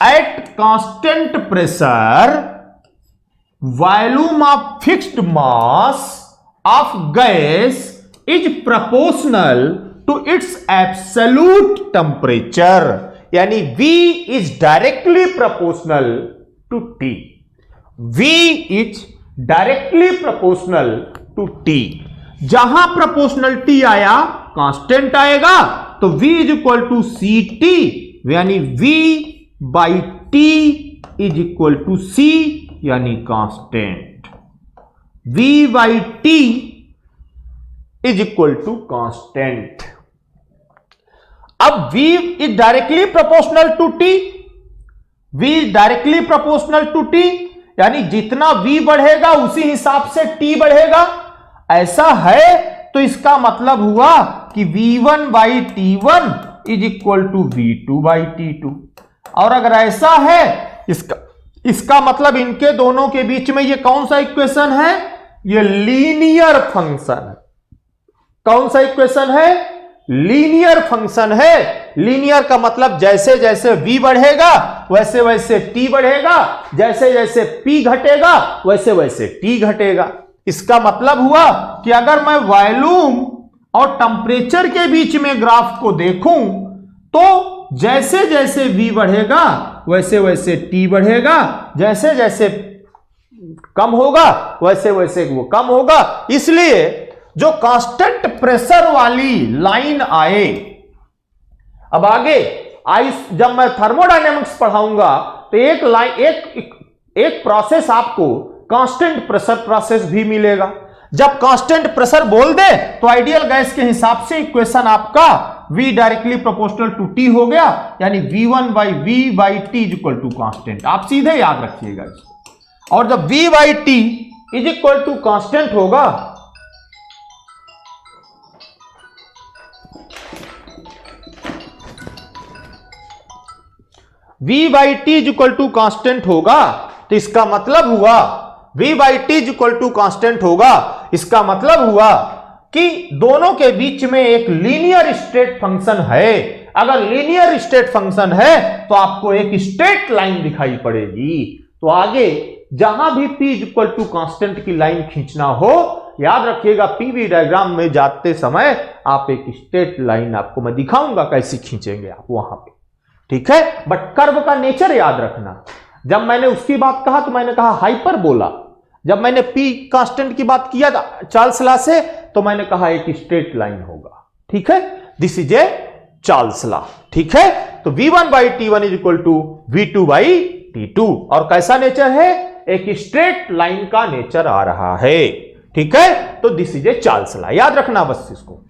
[SPEAKER 1] at constant pressure volume of fixed mass of gas is proportional to its absolute temperature, यानी V is directly proportional to T। V is directly proportional to T। जहां प्रोपोर्शनलिटी आया कांस्टेंट आएगा, तो V is equal to C T, यानी V by T is equal to C, यानी constant. V by T is equal to constant. अब V is directly proportional to T, V is directly proportional to T, यानी जितना V बढ़ेगा उसी हिसाब से T बढ़ेगा। ऐसा है तो इसका मतलब हुआ कि V1 by T1 is equal to V2 by T2। और अगर ऐसा है, इसका मतलब इनके दोनों के बीच में ये कौन सा इक्वेशन है, ये लीनियर फंक्शन है। कौन सा इक्वेशन है, लीनियर फंक्शन है। लीनियर का मतलब जैसे जैसे V बढ़ेगा वैसे वैसे T बढ़ेगा, जैसे जैसे P घटेगा वैसे वैसे T घटेगा। इसका मतलब हुआ कि अगर मैं वॉल्यूम और टेम्परेचर के बीच में ग्राफ को देखूं तो जैसे जैसे V बढ़ेगा वैसे वैसे T बढ़ेगा, जैसे जैसे कम होगा वैसे वैसे वो कम होगा। इसलिए जो कांस्टेंट प्रेशर वाली लाइन आए, अब आगे जब मैं थर्मोडायनेमिक्स पढ़ाऊंगा तो एक लाइन एक प्रोसेस आपको कांस्टेंट प्रेशर प्रोसेस भी मिलेगा। जब कांस्टेंट प्रेशर बोल दे तो आइडियल गैस के हिसाब से इक्वेशन आपका V directly proportional to T हो गया, यानी V1 by V by T is equal to constant. आप सीधे याद रखिएगा इसको। और जब V by T is equal to constant होगा, V by T is equal to constant होगा, तो इसका मतलब हुआ V by T is equal to constant होगा, इसका मतलब हुआ कि दोनों के बीच में एक लीनियर स्ट्रेट फंक्शन है। अगर लीनियर स्ट्रेट फंक्शन है तो आपको एक स्ट्रेट लाइन दिखाई पड़ेगी। तो आगे जहां भी P is equal to constant की लाइन खींचना हो, याद रखिएगा PV डायग्राम में जाते समय आप एक स्ट्रेट लाइन आपको मैं दिखाऊंगा कैसे खींचेंगे आप वहां पे, ठीक है। बट कर्व का नेचर याद रखना। जब मैंने उसकी बात कहा तो मैंने कहा हाइपरबोला, जब मैंने P कांस्टेंट की बात किया चार्ल्स लॉ से तो मैंने कहा एक स्ट्रेट लाइन होगा, ठीक है। This is a Charles law, ठीक है। तो V1 by T1 is equal to V2 by T2, और कैसा नेचर है, एक स्ट्रेट लाइन का नेचर आ रहा है, ठीक है। तो this is a Charles law, याद रखना बस इसको।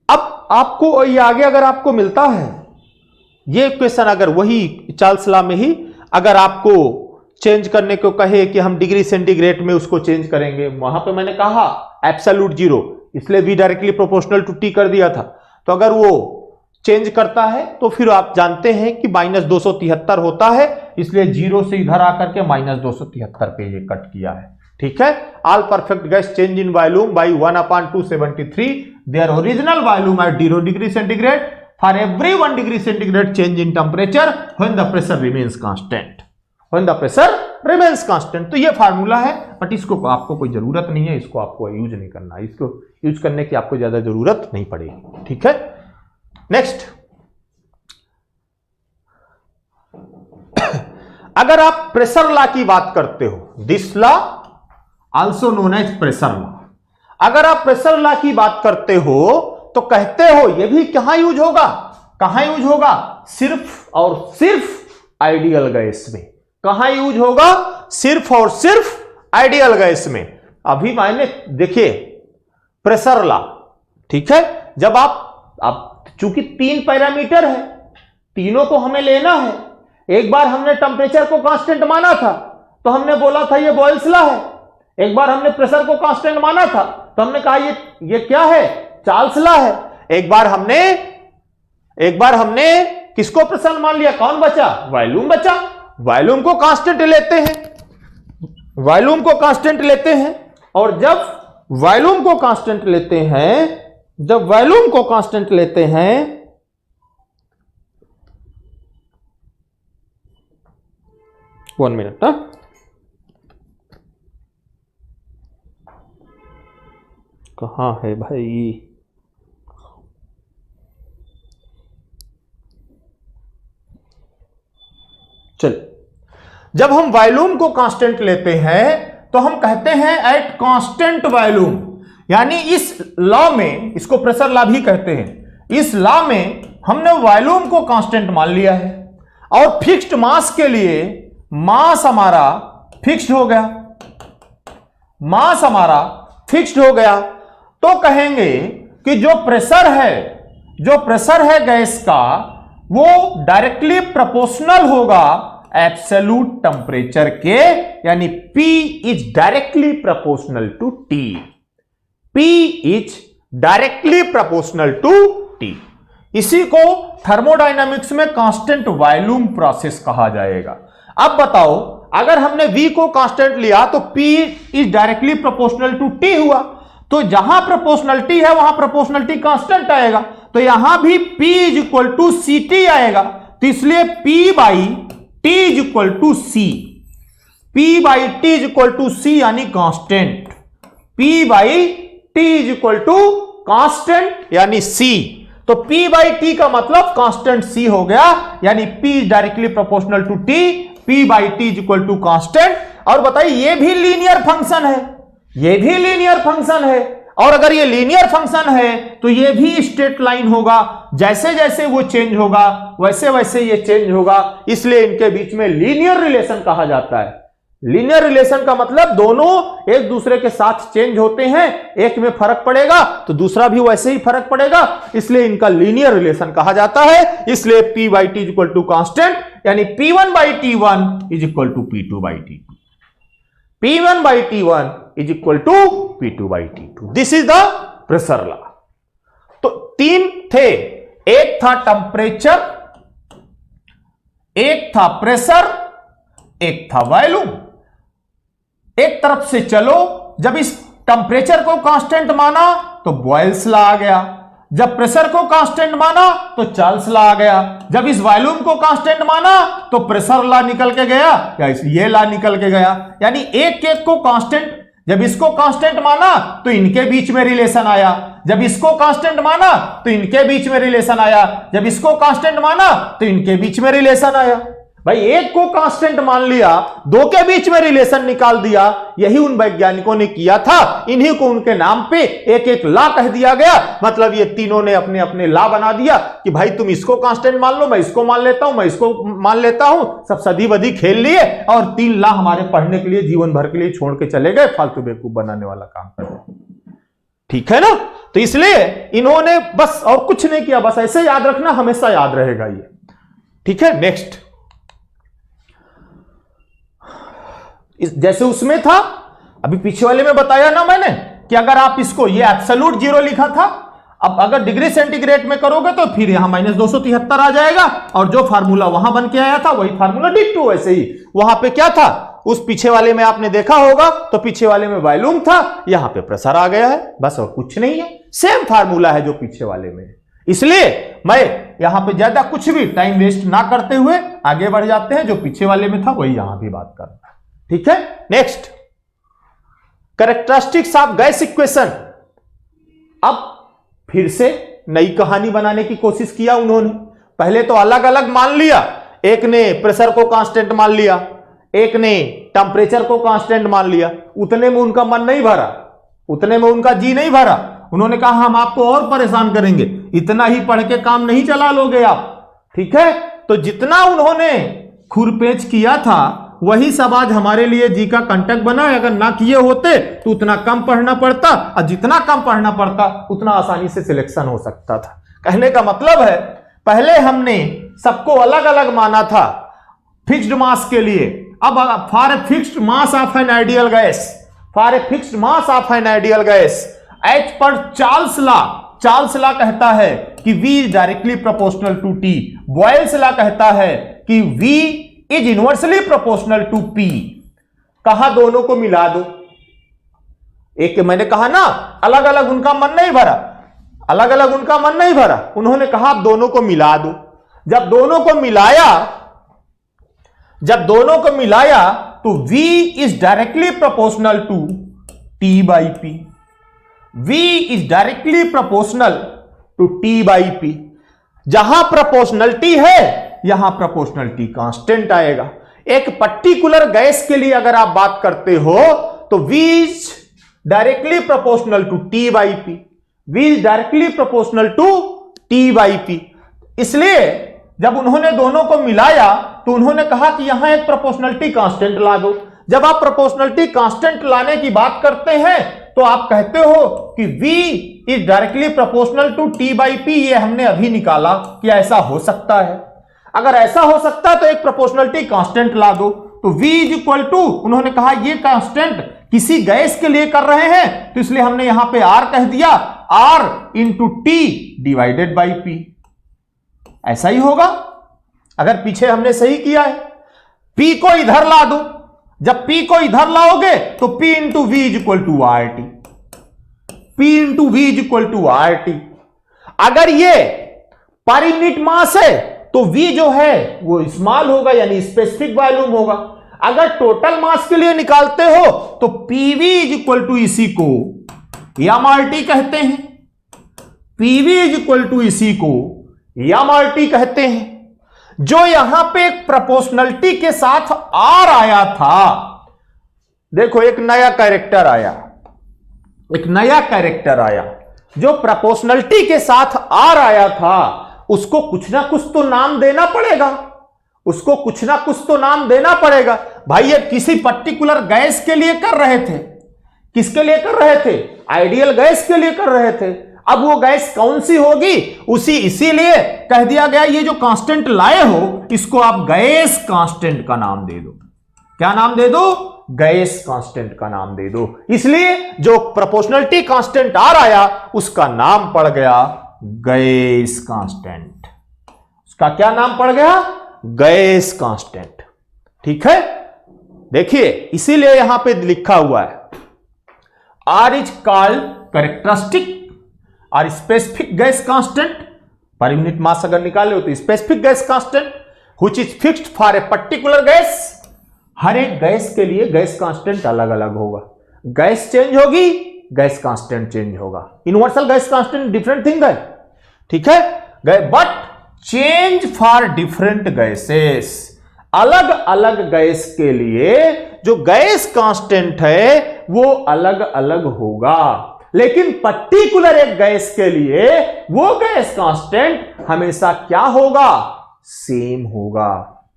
[SPEAKER 1] अब आपको ये आगे अगर आपको मिलता है ये इक्वेशन, अगर वही चार्ल्स लॉ में ही अगर आपको चेंज करने को कहे कि हम डिग्री सेंटीग्रेड में उसको चेंज करेंगे, वहां पे मैंने कहा एब्सोल्यूट जीरो, इसलिए V directly proportional to T कर दिया था। तो अगर वो चेंज करता है तो फिर आप जानते हैं कि -273 होता है, इसलिए जीरो से इधर आकर के -273 पे ये कट किया है, ठीक है। All perfect gas change in volume by 1/273 their original volume at 0 degree centigrade for every 1 degree centigrade change in temperature when the pressure remains constant, when the pressure remains constant. तो ये फार्मूला है, बट इसको आपको कोई जरूरत नहीं है, इसको आपको यूज नहीं करना, इसको यूज करने की आपको ज्यादा जरूरत नहीं पड़ेगी, ठीक है। नेक्स्ट, अगर आप प्रेशर लॉ की बात करते हो, this law also known as pressure law, अगर आप प्रेशर लॉ की बात करते हो तो कहते हो ये भी कहां यूज होगा, कहां यूज होगा, सिर्फ और सिर्फ आइडियल गैस में। कहां यूज होगा, सिर्फ और सिर्फ आइडियल गैस में। अभी मैंने देखिए प्रेशर लॉ, ठीक है, जब आप चूंकि 3 पैरामीटर है, तीनों को हमें लेना है, एक बार हमने टेम्परेचर को कांस्टेंट माना था तो हमने बोला था ये बॉयल्स लॉ है। एक बार हमने प्रेशर को कांस्टेंट माना था तो हमने कहा ये क्या है, चार्ल्स लॉ है। एक बार हमने किसको प्रेशर मान लिया, कौन बचा, वॉल्यूम बचा। वॉल्यूम को कांस्टेंट लेते हैं, वॉल्यूम को कांस्टेंट लेते हैं, और जब वॉल्यूम को कांस्टेंट लेते हैं, वन मिनट ना, कहां है भाई, चल, जब हम वॉल्यूम को कांस्टेंट लेते हैं तो हम कहते हैं एट कांस्टेंट वॉल्यूम, यानी इस लॉ में, इसको प्रेशर लॉ भी कहते हैं, इस लॉ में हमने वॉल्यूम को कांस्टेंट मान लिया है और फिक्स्ड मास के लिए मास हमारा फिक्स्ड हो गया, मास हमारा फिक्स्ड हो गया, तो कहेंगे कि जो प्रेशर है गैस का वो डायरेक्टली प्रोपोर्शनल होगा एब्सोल्यूट टेम्परेचर के, यानी P is directly proportional to T, P is directly proportional to T। इसी को थर्मोडायनामिक्स में कांस्टेंट वॉल्यूम प्रोसेस कहा जाएगा। अब बताओ, अगर हमने V को कांस्टेंट लिया तो P is directly proportional to T हुआ, तो जहां प्रोपोर्शनलिटी है वहां प्रोपोर्शनलिटी कांस्टेंट आएगा, तो यहां भी P is equal to CT आएगा। तो इसलिए P by T is equal to C, P by T is equal to C यानी constant, P by T is equal to constant यानी C। तो P बाई T का मतलब कांस्टेंट C हो गया, यानी P is directly proportional to T, P by T is equal to constant. और बताइए ये भी लीनियर फंक्शन है, ये भी लीनियर फंक्शन है, और अगर ये लीनियर फंक्शन है तो ये भी स्ट्रेट लाइन होगा, जैसे जैसे वो चेंज होगा वैसे वैसे ये चेंज होगा, इसलिए इनके बीच में लीनियर रिलेशन कहा जाता है। लीनियर रिलेशन का मतलब दोनों एक दूसरे के साथ चेंज होते हैं, एक में फर्क पड़ेगा तो दूसरा भी वैसे ही फर्क पड़ेगा, इसलिए इनका लीनियर रिलेशन कहा जाता है। इसलिए P by T is equal to constant, यानी P1 by T1 is equal to P2 by T2, P1 by T1 is equal to P2 by T2। This is the pressure law. तो तीन थे, एक था टेम्परेचर, एक था प्रेशर, एक था वॉल्यूम। एक तरफ से चलो, जब इस टेम्परेचर को कांस्टेंट माना तो बॉयल्स लॉ आ गया, जब प्रेशर को कांस्टेंट माना तो चार्ल्स लॉ आ गया, जब इस वॉल्यूम को कांस्टेंट माना तो प्रेशर लॉ निकल के गया, या ये लॉ निकल के गया। यानी एक एक को कांस्टेंट, जब इसको कांस्टेंट माना तो इनके बीच में रिलेशन आया, जब इसको कांस्टेंट माना तो इनके बीच में रिलेशन आया, जब इसको कांस्टेंट माना तो इनके बीच में रिलेशन आया। भाई एक को कांस्टेंट मान लिया, दो के बीच में रिलेशन निकाल दिया, यही उन वैज्ञानिकों ने किया था, इन्हीं को उनके नाम पे एक एक लॉ कह दिया गया। मतलब ये तीनों ने अपने अपने लॉ बना दिया कि भाई तुम इसको कांस्टेंट मान लो, मैं इसको मान लेता हूं, मैं इसको मान लेता हूं, सब सदी बदी खेल लिए और तीन लॉ हमारे पढ़ने के लिए जीवन भर के लिए छोड़ के चले गए, फालतू बेवकूफ बनाने वाला काम कर रहे। ठीक है ना? तो इसलिए इन्होंने बस और कुछ नहीं किया, बस ऐसे याद रखना, हमेशा याद रहेगा ये। ठीक है, नेक्स्ट। जैसे उसमें था, अभी पीछे वाले में बताया ना मैंने कि अगर आप इसको, ये एब्सोल्यूट जीरो लिखा था, अब अगर डिग्री सेंटीग्रेड में करोगे तो फिर यहां -273 आ जाएगा, और जो फार्मूला वहां बन के आया था वही फार्मूला डिट्टो। वैसे ही वहां पे क्या था, उस पीछे वाले में आपने देखा होगा, तो पीछे वाले में वॉल्यूम था, यहां पे प्रेशर आ गया है, बस और कुछ नहीं है, सेम फार्मूला है जो पीछे वाले में। इसलिए मैं यहां पे ज्यादा कुछ भी टाइम वेस्ट ना करते हुए आगे बढ़ जाते हैं, जो पीछे वाले में था वही यहां भी बात करना। ठीक है, next, characteristics of gas equation. अब फिर से नई कहानी बनाने की कोशिश किया उन्होंने। पहले तो अलग अलग मान लिया, एक ने प्रेशर को कांस्टेंट मान लिया, एक ने टेम्परेचर को कांस्टेंट मान लिया। उतने में उनका मन नहीं भरा, उतने में उनका जी नहीं भरा। उन्होंने कहा हम आपको और परेशान करेंगे, इतना ही पढ़ के काम नहीं चला लोगे आप। ठीक है, तो जितना उन्होंने खुरपेच किया था वही सब आज हमारे लिए जी का कंटक बना है। अगर ना किए होते तो उतना कम पढ़ना पड़ता, और जितना कम पढ़ना पड़ता उतना आसानी से सिलेक्शन हो सकता था। कहने का मतलब है, पहले हमने सबको अलग अलग माना था, फिक्स्ड मास के लिए। अब for a fixed mass of an ideal gas, for a fixed mass of an ideal gas एच पर चार्ल्स लॉ कहता है कि V is directly proportional to T। Boyle's law कहता है कि V is inversely proportional to P। कहा दोनों को मिला दो। एक मैंने कहा ना अलग अलग उनका मन नहीं भरा, अलग अलग उनका मन नहीं भरा, उन्होंने कहा आप दोनों को मिला दो। जब दोनों को मिलाया तो V is directly proportional to T by P। V is directly proportional to T by P। जहां प्रोपोर्शनलिटी है यहां प्रोपोर्शनलिटी कांस्टेंट आएगा। एक पर्टिकुलर गैस के लिए अगर आप बात करते हो तो V is directly proportional to T by P। V is directly proportional to T by P। इसलिए जब उन्होंने दोनों को मिलाया तो उन्होंने कहा कि यहां एक प्रोपोर्शनलिटी कांस्टेंट ला दो। जब आप प्रोपोर्शनलिटी कांस्टेंट लाने की बात करते हैं तो आप कहते हो कि V is directly proportional to T by P। ये हमने अभी निकाला कि ऐसा हो सकता है। अगर ऐसा हो सकता है तो एक प्रोपोर्शनलिटी कांस्टेंट ला दो। तो V इज इक्वल टू, उन्होंने कहा ये कांस्टेंट किसी गैस के लिए कर रहे हैं तो इसलिए हमने यहां पे R कह दिया, R into T divided by P। ऐसा ही होगा अगर पीछे हमने सही किया है। P को इधर ला दो, जब P को इधर लाओगे तो P into V is equal to RT। P into V is equal to RT। अगर ये पर यूनिट मास है तो V जो है वो स्मॉल होगा यानी स्पेसिफिक वॉल्यूम होगा। अगर टोटल मास के लिए निकालते हो तो PV इज इक्वल टू इसी को MRT कहते हैं। PV इज इक्वल टू इसी को MRT कहते हैं। जो यहां पे एक प्रोपोर्शनलिटी के साथ R आया था, देखो एक नया कैरेक्टर आया, जो प्रोपोर्शनलिटी के साथ R आया था उसको कुछ ना कुछ तो नाम देना पड़ेगा, भाई ये किसी पर्टिकुलर गैस के लिए कर रहे थे। किसके लिए कर रहे थे? आइडियल गैस के लिए कर रहे थे। अब वो गैस कौन सी होगी इसीलिए कह दिया गया ये जो कांस्टेंट लाए हो इसको आप गैस कांस्टेंट का नाम दे दो। क्या नाम दे दो? गैस कांस्टेंट का नाम दे दो। इसलिए जो प्रोपोर्शनलिटी कांस्टेंट R आया उसका नाम पड़ गया गैस कांस्टेंट। उसका क्या नाम पड़ गया? Gas constant. ठीक है, देखिए इसीलिए यहां पे लिखा हुआ है R इज कॉल्ड कैरेक्टरिस्टिक और specific gas constant. Per unit mass अगर निकाले हो तो specific gas constant which is fixed for a particular gas. हर एक गैस के लिए गैस कांस्टेंट अलग अलग होगा। गैस चेंज होगी, गैस कांस्टेंट चेंज होगा। Universal gas constant different thing है, ठीक है, but change for different gases. अलग अलग गैस के लिए जो गैस कांस्टेंट है वो अलग अलग होगा, लेकिन पर्टिकुलर एक गैस के लिए वो गैस कांस्टेंट हमेशा क्या होगा? सेम होगा।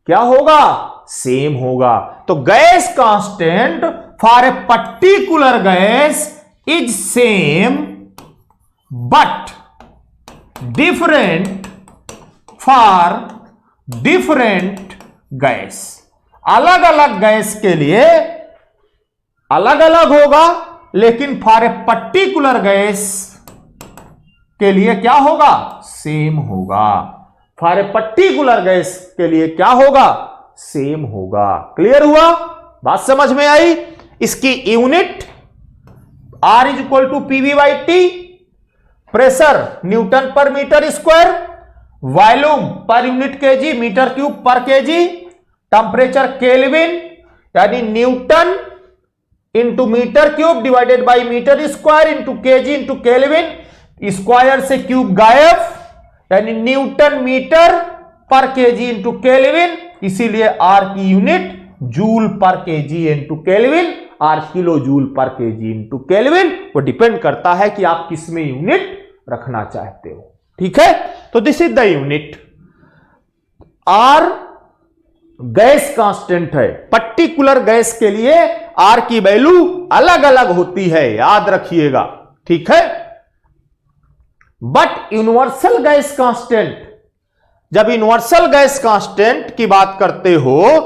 [SPEAKER 1] क्या होगा? सेम होगा। तो gas constant for a particular gas is same but different for different gas. अलग अलग गैस के लिए अलग अलग होगा, लेकिन फॉर ए पर्टिकुलर गैस के लिए क्या होगा? सेम होगा। फॉर ए पर्टिकुलर गैस के लिए क्या होगा? सेम होगा। क्लियर हुआ? बात समझ में आई? इसकी unit R is equal to PV by T, pressure newton per metre square, volume per unit KG metre cube per KG, temperature kelvin यानी newton into metre cube divided by metre square into KG into kelvin, square से क्यूब गायब यानी newton metre per KG into kelvin. इसीलिए R की unit joule per KG into kelvin, R kilo joule per KG into kelvin. वो डिपेंड करता है कि आप किस में यूनिट रखना चाहते हो। ठीक है, तो this is the unit. R gas constant है। पर्टिकुलर गैस के लिए R की वैल्यू अलग अलग होती है, याद रखिएगा। ठीक है, बट यूनिवर्सल गैस कांस्टेंट जब यूनिवर्सल गैस कांस्टेंट की बात करते हो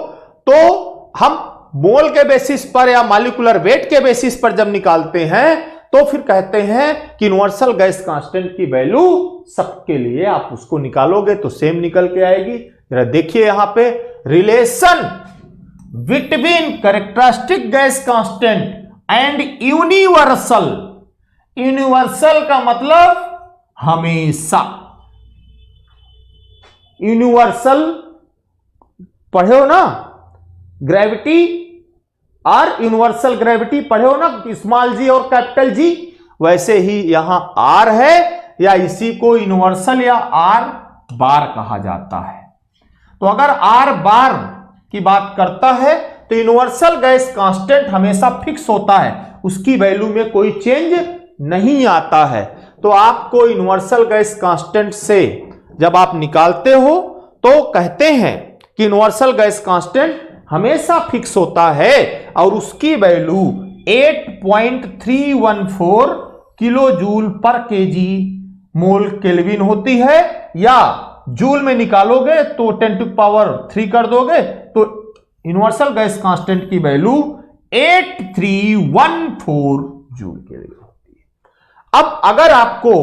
[SPEAKER 1] तो हम मोल के बेसिस पर या मॉलिक्यूलर वेट के बेसिस पर जब निकालते हैं तो फिर कहते हैं कि यूनिवर्सल गैस कांस्टेंट की वैल्यू सबके लिए आप उसको निकालोगे तो सेम निकल के आएगी। जरा देखिए यहां पे relation between characteristic gas constant and universal. Universal का मतलब हमेशा, यूनिवर्सल पढ़े हो ना, ग्रेविटी और यूनिवर्सल ग्रेविटी पढ़े हो ना, स्मॉल जी और कैपिटल जी, वैसे ही यहां आर है या इसी को यूनिवर्सल या आर बार कहा जाता है। तो अगर आर बार की बात करता है तो यूनिवर्सल गैस कांस्टेंट हमेशा फिक्स होता है, उसकी वैल्यू में कोई चेंज नहीं आता है। तो आपको यूनिवर्सल गैस कांस्टेंट से जब आप निकालते हो तो कहते हैं कि यूनिवर्सल गैस कांस्टेंट हमेशा फिक्स होता है और उसकी value 8.314 kilo joule per KG मोल केल्विन होती है, या जूल में निकालोगे तो 10⁻³ कर दोगे तो यूनिवर्सल गैस कांस्टेंट की वैल्यू 8314 जूल केल्विन होती है। अब अगर आपको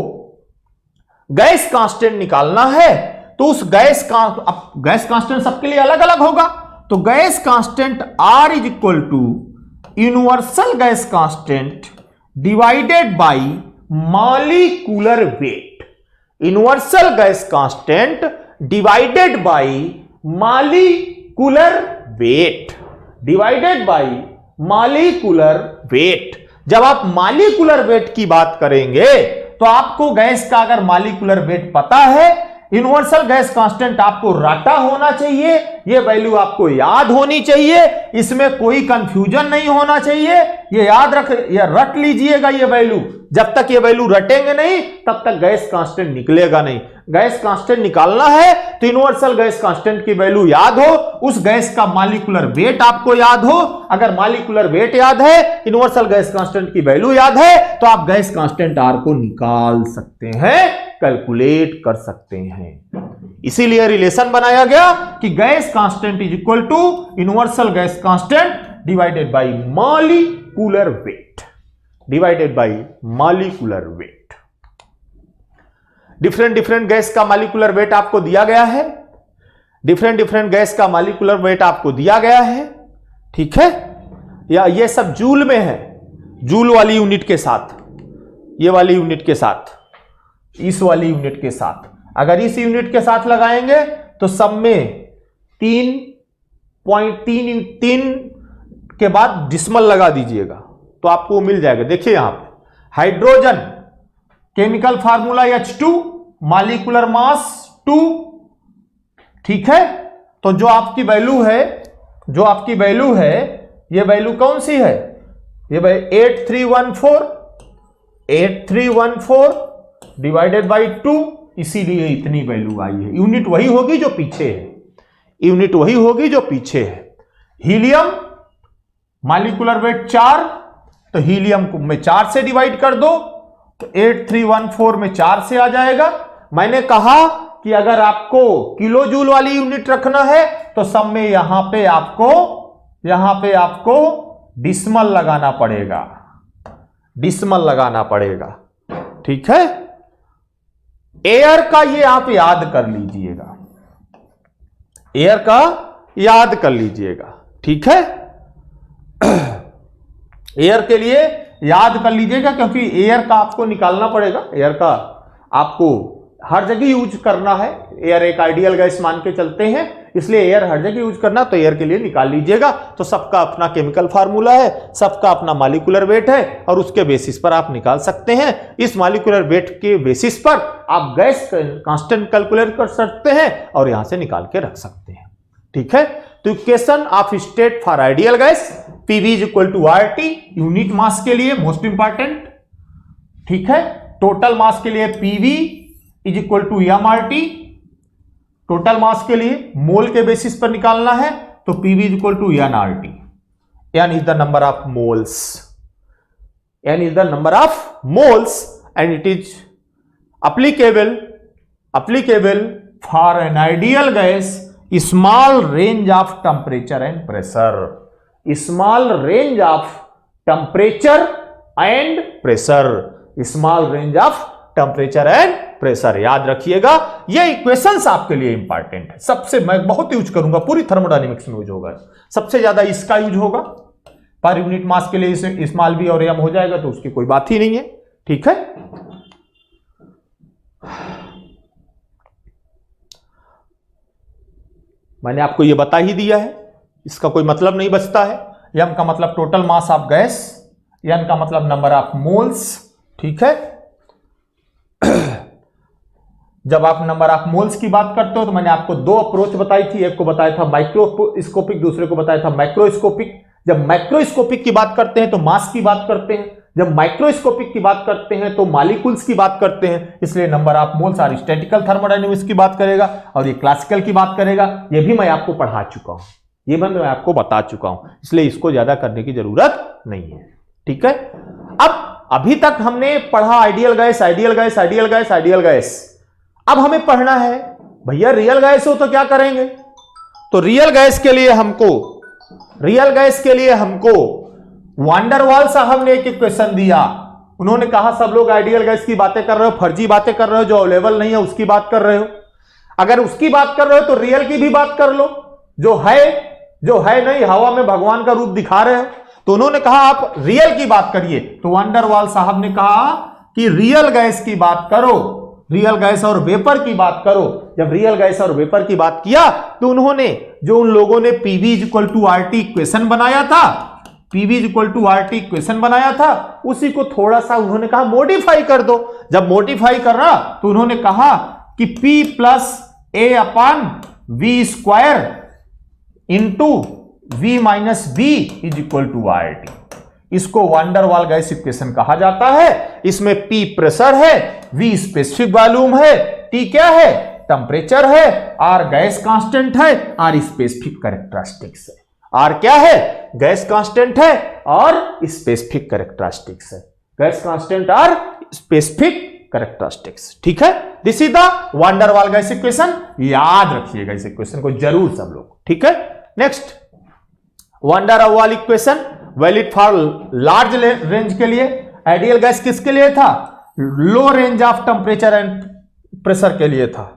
[SPEAKER 1] गैस कांस्टेंट निकालना है तो उस गैस कांस्टेंट सबके लिए अलग अलग होगा। तो gas constant R is equal to universal gas constant divided by molecular weight. Universal gas constant divided by molecular weight, divided by molecular weight. जब आप मॉलिक्यूलर वेट की बात करेंगे तो आपको गैस का अगर मॉलिक्यूलर वेट पता है, यूनिवर्सल गैस कांस्टेंट आपको रटा होना चाहिए, ये वैल्यू आपको याद होनी चाहिए, इसमें कोई कंफ्यूजन नहीं होना चाहिए, ये याद रट लीजिएगा ये वैल्यू। जब तक ये वैल्यू रटेंगे नहीं तब तक गैस कांस्टेंट निकलेगा नहीं। गैस कांस्टेंट निकालना है तो यूनिवर्सल गैस कांस्टेंट की वैल्यू याद हो, उस गैस का मॉलिक्यूलर वेट आपको याद हो। अगर मॉलिक्यूलर वेट याद है, यूनिवर्सल गैस कांस्टेंट की वैल्यू याद है, तो आप गैस कांस्टेंट आर को निकाल सकते हैं, कैलकुलेट कर सकते हैं। इसीलिए रिलेशन बनाया गया कि gas constant is equal to universal gas constant divided by molecular weight, divided by molecular weight. Different gas का मॉलिक्यूलर वेट आपको दिया गया है, डिफरेंट गैस का मॉलिक्यूलर वेट आपको दिया गया है, ठीक है, या ये सब जूल में है, जूल वाली यूनिट के साथ, ये वाली यूनिट के साथ, इस वाली यूनिट के साथ। अगर इस यूनिट के साथ लगाएंगे तो सब में 3.3 के बाद डिस्मल लगा दीजिएगा तो आपको मिल जाएगा। देखिए यहां पे hydrogen chemical formula H2, molecular mass 2, ठीक है। तो जो आपकी वैल्यू है, ये वैल्यू कौन सी है, ये भाई 8314 डिवाइडेड बाई 2, इसीलिए इतनी वैल्यू आई है। यूनिट वही होगी जो पीछे है, हीलियम मॉलिक्यूलर वेट 4, तो हीलियम को मैं 4 से डिवाइड कर दो तो 8314 में 4 से आ जाएगा। मैंने कहा कि अगर आपको किलो जूल वाली यूनिट रखना है तो सब में यहां पे आपको डिस्मल लगाना पड़ेगा, ठीक है। एयर का ये आप याद कर लीजिएगा, ठीक है। एयर के लिए याद कर लीजिएगा क्योंकि एयर का आपको निकालना पड़ेगा, एयर का आपको हर जगह यूज करना है। एयर एक आइडियल गैस मान के चलते हैं, इसलिए एयर हर जगह यूज करना, तो एयर के लिए निकाल लीजिएगा। तो सबका अपना केमिकल फार्मूला है, सबका अपना मॉलिक्यूलर वेट है और उसके बेसिस पर आप निकाल सकते हैं। इस मॉलिक्यूलर वेट के बेसिस पर आप गैस कांस्टेंट कैलकुलेट कर सकते हैं और यहां से निकाल के रख सकते हैं, ठीक है। तो equation of state for ideal gas PV is equal to RT, unit mass के लिए मोस्ट इंपॉर्टेंट, ठीक है। टोटल मास के लिए PV is equal to MRT, total mass के लिए मोल के बेसिस पर निकालना है तो PV is equal to NRT। N is the number of moles, and it is applicable for an ideal gas small range of temperature and pressure, small range of temperature and pressure, small range of temperature and pressure. याद रखिएगा ये इक्वेशंस आपके लिए इंपॉर्टेंट है। सबसे मैं बहुत यूज करूंगा, पूरी थर्मोडायनेमिक्स में यूज होगा, सबसे ज्यादा इसका यूज होगा। पर यूनिट मास के लिए इसे स्मॉल बी और एम हो जाएगा तो उसकी कोई बात ही नहीं है। ठीक है, मैंने आपको यह बता ही दिया है, इसका कोई मतलब नहीं बचता है। एम का मतलब total mass of gas, N का मतलब नंबर ऑफ मोल्स। ठीक है, जब आप नंबर ऑफ मोल्स की बात करते हो तो मैंने आपको दो अप्रोच बताई थी, एक को बताया था माइक्रोस्कोपिक, दूसरे को बताया था मैक्रोस्कोपिक। जब मैक्रोस्कोपिक की बात करते हैं तो मास की बात करते हैं, जब माइक्रोस्कोपिक की बात करते हैं तो मॉलिक्यूल्स की बात करते हैं। इसलिए नंबर ऑफ मोल्स और स्टैटिकल थर्मोडायनेमिक्स की बात करेगा और ये क्लासिकल की बात करेगा। ये भी मैं आपको पढ़ा चुका हूं, ये भी मैं आपको बता चुका हूं, इसलिए इसको ज्यादा करने की जरूरत नहीं है। ठीक है, अब अभी तक हमने पढ़ा ideal gas, ideal gas, ideal gas, ideal gas. अब हमें पढ़ना है भैया रियल गैस हो तो क्या करेंगे। तो रियल गैस के लिए हमको वान डेर वाल्स साहब ने एक इक्वेशन दिया। उन्होंने कहा सब लोग आइडियल गैस की बातें कर रहे हो, फर्जी बातें कर रहे हो, जो अवेलेबल नहीं है उसकी बात कर रहे हो। अगर उसकी बात कर रहे हो तो रियल की भी बात कर लो, जो है नहीं, हवा में भगवान का रूप दिखा रहे हो। तो उन्होंने कहा आप रियल की बात करिए। तो वान डेर वाल्स साहब ने कहा कि रियल गैस की बात करो, रियल गैस और वेपर की बात करो। जब रियल गैस और वेपर की बात किया तो उन्होंने, जो उन लोगों ने PV equal to RT equation बनाया था, PV equal to RT equation बनाया था, उसी को थोड़ा सा उन्होंने कहा मॉडिफाई कर दो। जब मॉडिफाई करना तो उन्होंने कहा कि P plus a upon V square into V minus b is equal to R T. इसको van der Waals gas equation कहा जाता है। इसमें P प्रेशर है, V स्पेसिफिक वॉल्यूम है, T क्या है, टेम्परेचर है, R गैस कांस्टेंट है, R स्पेसिफिक कैरेक्टरिस्टिक्स है। R क्या है, गैस कांस्टेंट है और स्पेसिफिक कैरेक्टरिस्टिक्स है। गैस कांस्टेंट और स्पेसिफिक कैरेक्टरिस्टिक्स। ठीक है, this is the van der Waals gas equation. याद रखिएगा इस इक्वेशन को जरूर सब लोग। ठीक है, नेक्स्ट वान डेर वाल equation valid for large range के लिए। आइडियल गैस किसके लिए था, लो range of temperature and pressure के लिए था।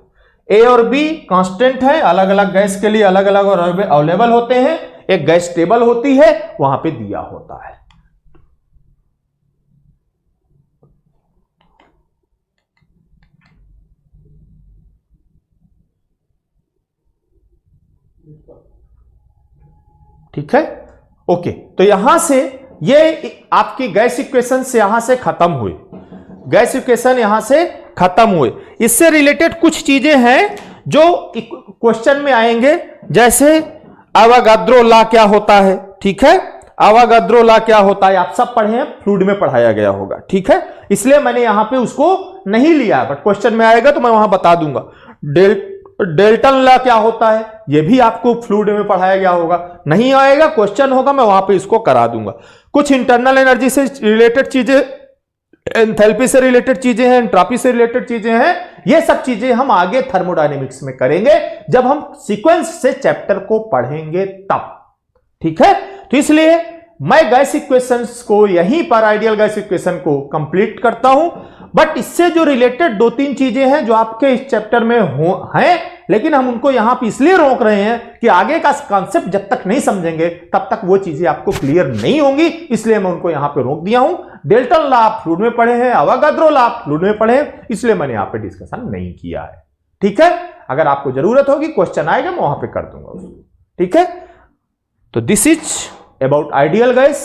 [SPEAKER 1] ए और बी कांस्टेंट है, अलग अलग गैस के लिए अलग अलग और अवेलेबल होते हैं। एक गैस टेबल होती है, वहां पे दिया होता है। ठीक है, ओके। तो यहां से ये आपकी गैस इक्वेशन से यहां से खत्म हुए, गैस इक्वेशन यहां से खत्म हुए। इससे रिलेटेड कुछ चीजें हैं जो क्वेश्चन में आएंगे, जैसे अवागाद्रो लॉ क्या होता है। ठीक है, अवागाद्रो लॉ क्या होता है आप सब पढ़े हैं, फ्लूइड में पढ़ाया गया होगा। ठीक है, इसलिए मैंने यहां पे उसको नहीं लिया, बट क्वेश्चन में आएगा तो मैं वहां बता दूंगा। डेल्टन लॉ क्या होता है, यह भी आपको फ्लूइड में पढ़ाया गया होगा। नहीं आएगा, क्वेश्चन होगा, मैं वहां पे इसको करा दूंगा। कुछ इंटरनल एनर्जी से रिलेटेड चीजें, एंथैल्पी से रिलेटेड चीजें हैं, एंट्रोपी से रिलेटेड चीजें हैं। ये सब चीजें हम आगे थर्मोडायनेमिक्स में करेंगे जब हम सीक्वेंस से चैप्टर को पढ़ेंगे तब। ठीक है, तो इसलिए मैं गैस इक्वेशंस को यहीं पर, आइडियल गैस इक्वेशन को कंप्लीट करता हूं। बट इससे जो रिलेटेड दो तीन चीजें हैं जो आपके इस चैप्टर में हैं, लेकिन हम उनको यहां पे इसलिए रोक रहे हैं कि आगे का कॉन्सेप्ट जब तक नहीं समझेंगे तब तक वो चीजें आपको क्लियर नहीं होंगी, इसलिए मैं उनको यहां पे रोक दिया हूं। डेल्टन लॉ आप फ्लूइड में पढ़े हैं, अवागाद्रो लॉ आप फ्लूइड में पढ़े हैं, इसलिए मैंने यहां पे डिस्कशन नहीं किया है। ठीक है, अगर आपको जरूरत होगी, क्वेश्चन आएगा, मैं वहां पे कर दूंगा उसको। ठीक है, तो this is about ideal gas.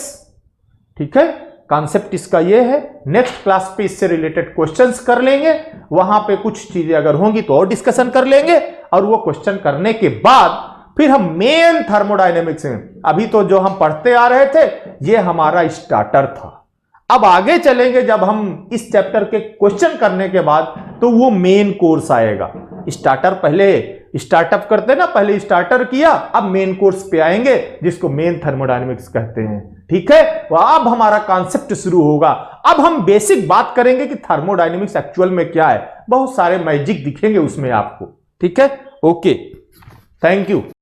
[SPEAKER 1] ठीक है, कॉन्सेप्ट इसका ये है। नेक्स्ट क्लास पे इससे रिलेटेड क्वेश्चंस कर लेंगे, वहां पे कुछ चीजें अगर होंगी तो और डिस्कशन कर लेंगे, और वो क्वेश्चन करने के बाद फिर हम मेन थर्मोडायनेमिक्स में, अभी तो जो हम पढ़ते आ रहे थे ये हमारा स्टार्टर था। अब आगे चलेंगे जब हम इस चैप्टर के क्वेश्चन करने के बाद, तो वो मेन कोर्स आएगा। स्टार्टर पहले स्टार्टअप करते ना, पहले स्टार्टर किया, अब मेन कोर्स पे आएंगे जिसको मेन थर्मोडायनेमिक्स कहते हैं। ठीक है, तो अब हमारा कॉन्सेप्ट शुरू होगा। अब हम बेसिक बात करेंगे कि थर्मोडायनेमिक्स एक्चुअल में क्या है। बहुत सारे मैजिक दिखेंगे उसमें आपको। ठीक है, ओके, थैंक यू।